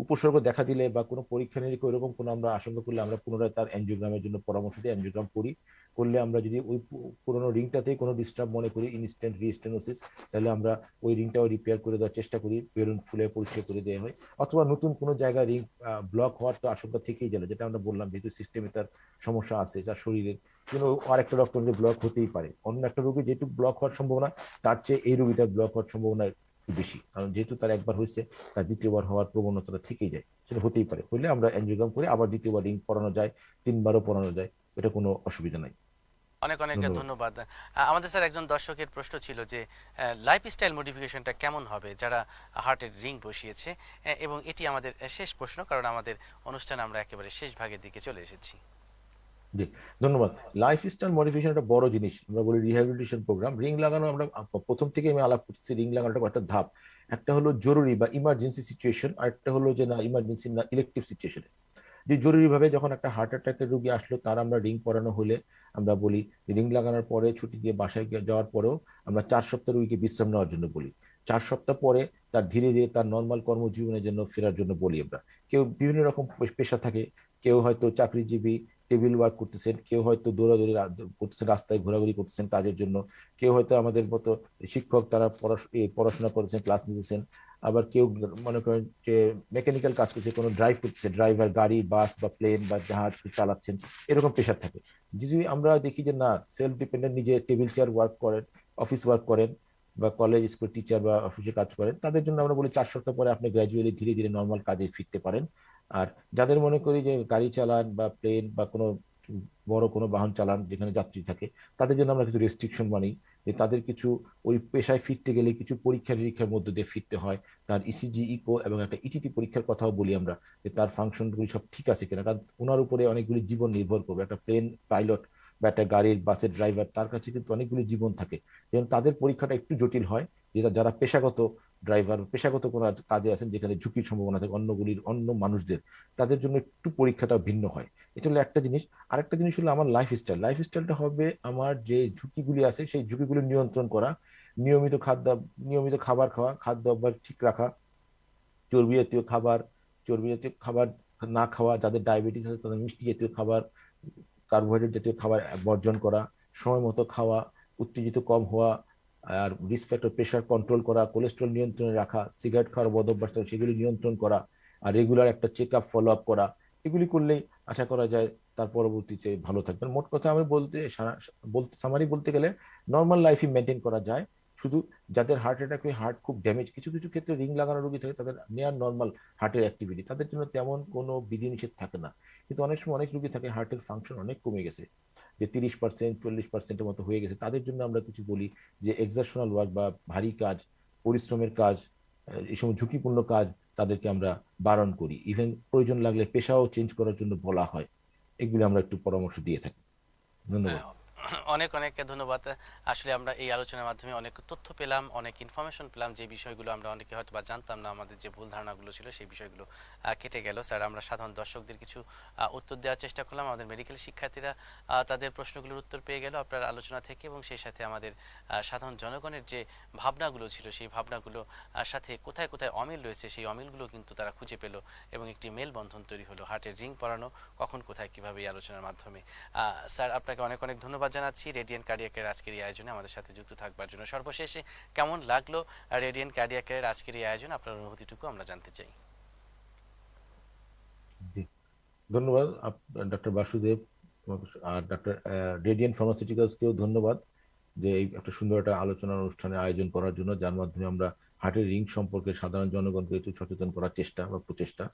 উপসর্গ দেখা দিলে বা কোনো পরীক্ষা নিরীক্ষা ওইরকম কোনো আমরা আশঙ্কা করলে আমরা পুনরায় তার অ্যানজিওগ্রামের জন্য পরামর্শ দিই, অ্যানজিওগ্রাম করি। করলে আমরা যদি ওই পুরোনো রিংটাতেই কোনো ডিস্টার্ব মনে করি, ইনস্ট্যান্ট রিস্টেনোসিস, তাহলে আমরা ওই রিংটাও রিপেয়ার করে দেওয়ার চেষ্টা করি, বেলুন ফুলে পরীক্ষা করে দেওয়া হয়। অথবা নতুন কোনো জায়গায় রিং ব্লক হওয়ার তো আশঙ্কা থেকেই গেল, যেটা আমরা বললাম, যেহেতু সিস্টেমে তার সমস্যা আছে, তার শরীরের কিন্তু আর একটা রক্ত ব্লক হতেই পারে। অন্য একটা রোগী যেহেতু ব্লক হওয়ার সম্ভাবনা, তার চেয়ে এই রোগীটার ব্লক হওয়ার সম্ভাবনা একটু বেশি, কারণ যেহেতু তার একবার হয়েছে, তার দ্বিতীয়বার হওয়ার প্রবণতাটা থেকেই যায়, সেটা হতেই পারে। হলে আমরা অ্যানজিওগ্রাম করে আবার দ্বিতীয়বার রিং পরানো যায়, 3বারও পরানো যায়, এটা কোনো অসুবিধা নাই। অনেক অনেক ধন্যবাদ। ধন্যবাদ। আমাদের স্যার একজন দর্শকের প্রশ্ন ছিল যে লাইফস্টাইল মডিফিকেশনটা কেমন হবে যারা হার্টের রিং বসিয়েছে, এবং এটি আমাদের শেষ প্রশ্ন, কারণ আমাদের অনুষ্ঠান আমরা একেবারে শেষ ভাগের দিকে চলে এসেছি। জি, ধন্যবাদ। লাইফস্টাইল মডিফিকেশন একটা বড় জিনিস, আমরা বলি রিহ্যাবিলিটেশন প্রোগ্রাম। রিং লাগানো আমরা প্রথম থেকে আমি আলাপ করতেছি, রিং লাগানোটা একটা ধাপ। একটা হলো জরুরি বা ইমার্জেন্সি সিচুয়েশন, আর একটা হলো যে না ইমার্জেন্সি না ইলেকটিভ সিচুয়েশনে। যে জরুরি ভাবে যখন একটা হার্ট অ্যাটাকের রোগী আসলো, তার আমরা রিং পরানো হলে আমরা বলি রিং লাগানোর পরে ছুটি দিয়ে বাসায় যাওয়ার পরেও আমরা 4 সপ্তাহ রোগীকে বিশ্রাম নেওয়ার জন্য বলি। 4 সপ্তাহ পরে তার ধীরে ধীরে তার নর্মাল কর্মজীবনের জন্য ফেরার জন্য বলি আমরা। কেউ বিভিন্ন রকম পেশা থাকে, কেউ হয়তো চাকরিজীবী, টেবিল ওয়ার্ক করতেছেন, কেউ হয়তো দৌড়াদৌড়ি করতেছেন, রাস্তায় ঘোরাঘুরি করতেছেন কাজের জন্য, কেউ হয়তো আমাদের মতো শিক্ষক, তারা পড়াশোনা করেছেন, ক্লাস নিতেছেন। আবার কেউ মনে করেন যে মেকানিক্যাল কাজ করছে, কোনো ড্রাইভ করতেছে, ড্রাইভার গাড়ি, বাস বা প্লেন বা জাহাজ চালাচ্ছেন, এরকম পেশা থাকে। যদি আমরা দেখি যে না সেলফ ডিপেন্ডেন্ট, নিজে টেবিল চেয়ার ওয়ার্ক করেন, অফিস ওয়ার্ক করেন, বা কলেজ স্কুল টিচার বা অফিসে কাজ করেন, তাদের জন্য আমরা বলি 4 সপ্তাহ পরে আপনি গ্র্যাজুয়ালি ধীরে ধীরে নর্মাল কাজে ফিরতে পারেন। আর যাদের মনে করি যে গাড়ি চালান বা প্লেন বা কোনো বড় কোনো বাহন চালান যেখানে যাত্রী থাকে, তাদের জন্য আমরা কিছু রেস্ট্রিকশন মানি, যে তাদের কিছু ওই পেশায় ফিরতে গেলে কিছু পরীক্ষা নিরীক্ষার মধ্যে দিয়ে ফিরতে হয়। তার ইসিজি, ইকো এবং একটা ইটিটি পরীক্ষার কথাও বলি আমরা, যে তার ফাংশনগুলি সব ঠিক আছে কিনা, কারণ ওনার উপরে অনেকগুলি জীবন নির্ভর করবে। একটা প্লেন পাইলট বা একটা গাড়ির বাসের ড্রাইভার, তার কাছে কিন্তু অনেকগুলি জীবন থাকে। যেমন তাদের পরীক্ষাটা একটু জটিল হয়, যেটা যারা পেশাগত ড্রাইভার, পেশাগত কোনো কাজে আছেন যেখানে ঝুঁকির সম্ভাবনা থাকে অন্য মানুষদের, তাদের জন্য একটু পরীক্ষাটা ভিন্ন হয়। এটা হলো একটা জিনিস। আরেকটা জিনিস হলো আমার লাইফস্টাইলটা হবে আমার যে ঝুঁকিগুলি আছে সেই ঝুঁকিগুলি নিয়ন্ত্রণ করা, নিয়মিত নিয়মিত খাবার খাওয়া, খাদ্য অভ্যাস ঠিক রাখা, চর্বি জাতীয় খাবার চর্বি জাতীয় খাবার না খাওয়া, যাদের ডায়াবেটিস আছে তাদের মিষ্টি জাতীয় খাবার, কার্বোহাইড্রেট জাতীয় খাবার বর্জন করা, সময় মতো খাওয়া, উত্তেজিত কম হওয়া, আর রিস্ক ফ্যাক্টর, প্রেশার কন্ট্রোল করা, কোলেস্ট্রল নিয়ন্ত্রণে রাখা, সিগারেট খাওয়ার বদ অভ্যাস থাকে সেগুলি নিয়ন্ত্রণ করা, আর রেগুলার একটা চেক আপ ফলো আপ করা। এগুলি করলেই আশা করা যায় তার পরবর্তীতে ভালো থাকবেন। মোট কথা আমি সামারি বলতে গেলে নর্মাল লাইফই মেনটেন করা যায়। শুধু যাদের হার্ট অ্যাটাক হয়ে হার্ট খুব ড্যামেজ, কিছু কিছু ক্ষেত্রে রিং লাগানো রোগী থাকে, তাদের নেয়ার নর্মাল হার্টের অ্যাক্টিভিটি, তাদের জন্য তেমন কোনো বিধিনিষেধ থাকে না। কিন্তু অনেক সময় অনেক রোগী থাকে হার্টের ফাংশন অনেক কমে গেছে, যে 30%, 40%-এর মতো হয়ে গেছে, তাদের জন্য আমরা কিছু বলি যে এক্সারশনাল ওয়ার্ক বা ভারী কাজ, পরিশ্রমের কাজ, এই সময় ঝুঁকিপূর্ণ কাজ তাদেরকে আমরা বারণ করি। ইভেন প্রয়োজন লাগলে পেশাও চেঞ্জ করার জন্য বলা হয়। এগুলো আমরা একটু পরামর্শ দিয়ে থাকি। ধন্যবাদ। অনেক অনেক ধন্যবাদ। আসলে আমরা এই আলোচনার মাধ্যমে অনেক তথ্য পেলাম, অনেক ইনফরমেশন পেলাম, যে বিষয়গুলো আমরা অনেকে হয়তো বা জানতাম না, আমাদের যে ভুল ধারণাগুলো ছিল সেই বিষয়গুলো কেটে গেল। স্যার, আমরা সাধারণ দর্শকদের কিছু উত্তর দেওয়ার চেষ্টা করলাম, আমাদের মেডিকেল শিক্ষার্থীরা তাদের প্রশ্নগুলোর উত্তর পেয়ে গেল আপনার আলোচনা থেকে, এবং সেই সাথে আমাদের সাধারণ জনগণের যে ভাবনাগুলো ছিল সেই ভাবনাগুলো সাথে কোথায় কোথায় অমিল রয়েছে সেই অমিলগুলো কিন্তু তারা খুঁজে পেল, এবং একটি মেলবন্ধন তৈরি হলো হার্টের রিং পরানো কখন কোথায় কিভাবে এই আলোচনার মাধ্যমে। স্যার, আপনাকে অনেক অনেক ধন্যবাদ জানাচ্ছি রেডিয়েন্ট কার্ডিয়াকের আজকের এই আয়োজনে আমাদের সাথে যুক্ত থাকবার জন্য। সর্বশেষে কেমন লাগলো রেডিয়েন্ট কার্ডিয়াকের আজকের এই আয়োজন, আপনার অনুভূতিটুকু আমরা জানতে চাই। জি, ধন্যবাদ ডক্টর বাসুদেব আর ডক্টর রেডিয়েন্ট ফার্মাসিউটিক্যালসকেও ধন্যবাদ যে এই একটা সুন্দর একটা আলোচনার অনুষ্ঠানের আয়োজন করার জন্য, যার মাধ্যমে আমরা হার্টের রিং সম্পর্কে সাধারণ জনগণকে একটু সচেতন করার চেষ্টা বা প্রচেষ্টা।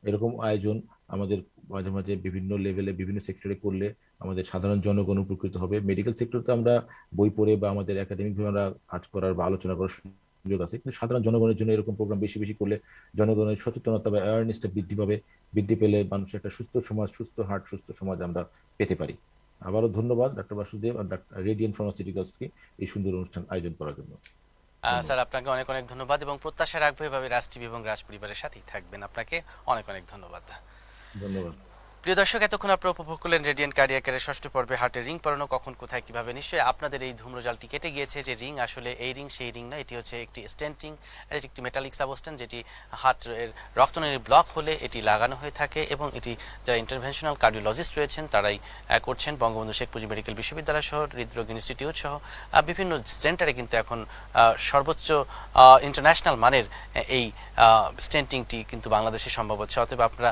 এরকম আয়োজন আমাদের মাঝে মাঝে বিভিন্ন লেভেলে বিভিন্ন সেক্টরে করলে আমাদের সাধারণ জনগণ উপকৃত হবে। মেডিকেল সেক্টরে আমরা বই পড়ে বা আমাদের একাডেমিক ভাবে আমরা কাজ করার বা আলোচনা করার সুযোগ আছে, কিন্তু সাধারণ জনগণের জন্য এরকম প্রোগ্রাম বেশি বেশি করলে জনগণের সচেতনতা বা অ্যাওয়ারনেসটা বৃদ্ধি পাবে। বৃদ্ধি পেলে মানুষের একটা সুস্থ সমাজ, সুস্থ হার্ট, সুস্থ সমাজ আমরা পেতে পারি। আবারও ধন্যবাদ ডক্টর বাসুদেব আর রেডিয়েন্ট ফার্মাসিউটিক্যালসকে এই সুন্দর অনুষ্ঠান আয়োজন করার জন্য। স্যার, আপনাকে অনেক অনেক ধন্যবাদ, এবং প্রত্যাশা রাখবো এভাবে রাজ টিভি এবং রাজ পরিবারের সাথেই থাকবেন। আপনাকে অনেক অনেক ধন্যবাদ। ধন্যবাদ। প্রিয় দর্শক, এতক্ষণ আপনারা উপভোগ করলেন রেডিয়েন্ট কার্ডিয়াক কেয়ারের ষষ্ঠ পর্বে হার্টের রিং পরানো কখন কোথায় কিভাবে। নিশ্চয়ই আপনাদের এই ধূম্রজালটি কেটে গিয়েছে যে রিং আসলে এই রিং সেই রিং না, এটি হচ্ছে একটি স্টেন্টিং, এটি একটি মেটালিক সাবস্টেন্স যেটি হার্টের রক্তনালীর ব্লক হলে এটি লাগানো হয়ে থাকে এবং এটি যারা ইন্টারভেনশনাল কার্ডিওলজিস্ট রয়েছেন তারাই করছেন। বঙ্গবন্ধু শেখ মুজিব মেডিকেল বিশ্ববিদ্যালয় সহ হৃদরোগ ইনস্টিটিউট সহ বিভিন্ন সেন্টারে কিন্তু এখন সর্বোচ্চ ইন্টারন্যাশনাল মানের এই স্টেন্টিংটি কিন্তু বাংলাদেশে সম্ভব হচ্ছে। অতএব আপনারা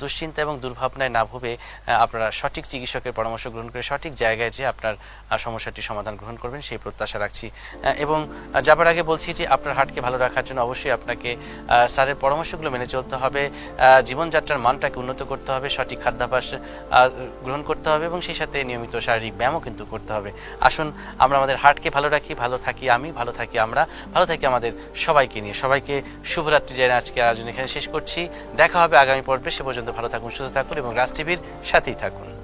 দুশ্চিন্তা এবং দুর্ভাবনায় না ভেবে আপনারা সঠিক চিকিৎসকের পরামর্শ গ্রহণ করে সঠিক জায়গায় যে আপনার সমস্যাটি সমাধান গ্রহণ করবেন সেই প্রত্যাশা রাখছি। এবং যাবার আগে বলছি যে আপনার হার্টকে ভালো রাখার জন্য অবশ্যই আপনাকে স্যারের পরামর্শগুলো মেনে চলতে হবে, জীবনযাত্রার মানটাকে উন্নত করতে হবে, সঠিক খাদ্যাভ্যাস গ্রহণ করতে হবে এবং সেই সাথে নিয়মিত শারীরিক ব্যায়ামও কিন্তু করতে হবে। আসুন আমরা আমাদের হার্টকে ভালো রাখি, ভালো থাকি আমি, ভালো থাকি আমরা, ভালো থাকি আমাদের সবাইকে নিয়ে। সবাইকে শুভরাত্রি জানিয়ে আজকে আয়োজন এখানে শেষ করছি। দেখা হবে আগামী পর্বে। সে পর্যন্ত ভালো থাকুন, সুস্থ থাকুন এবং রাজ টিভির সাথেই থাকুন।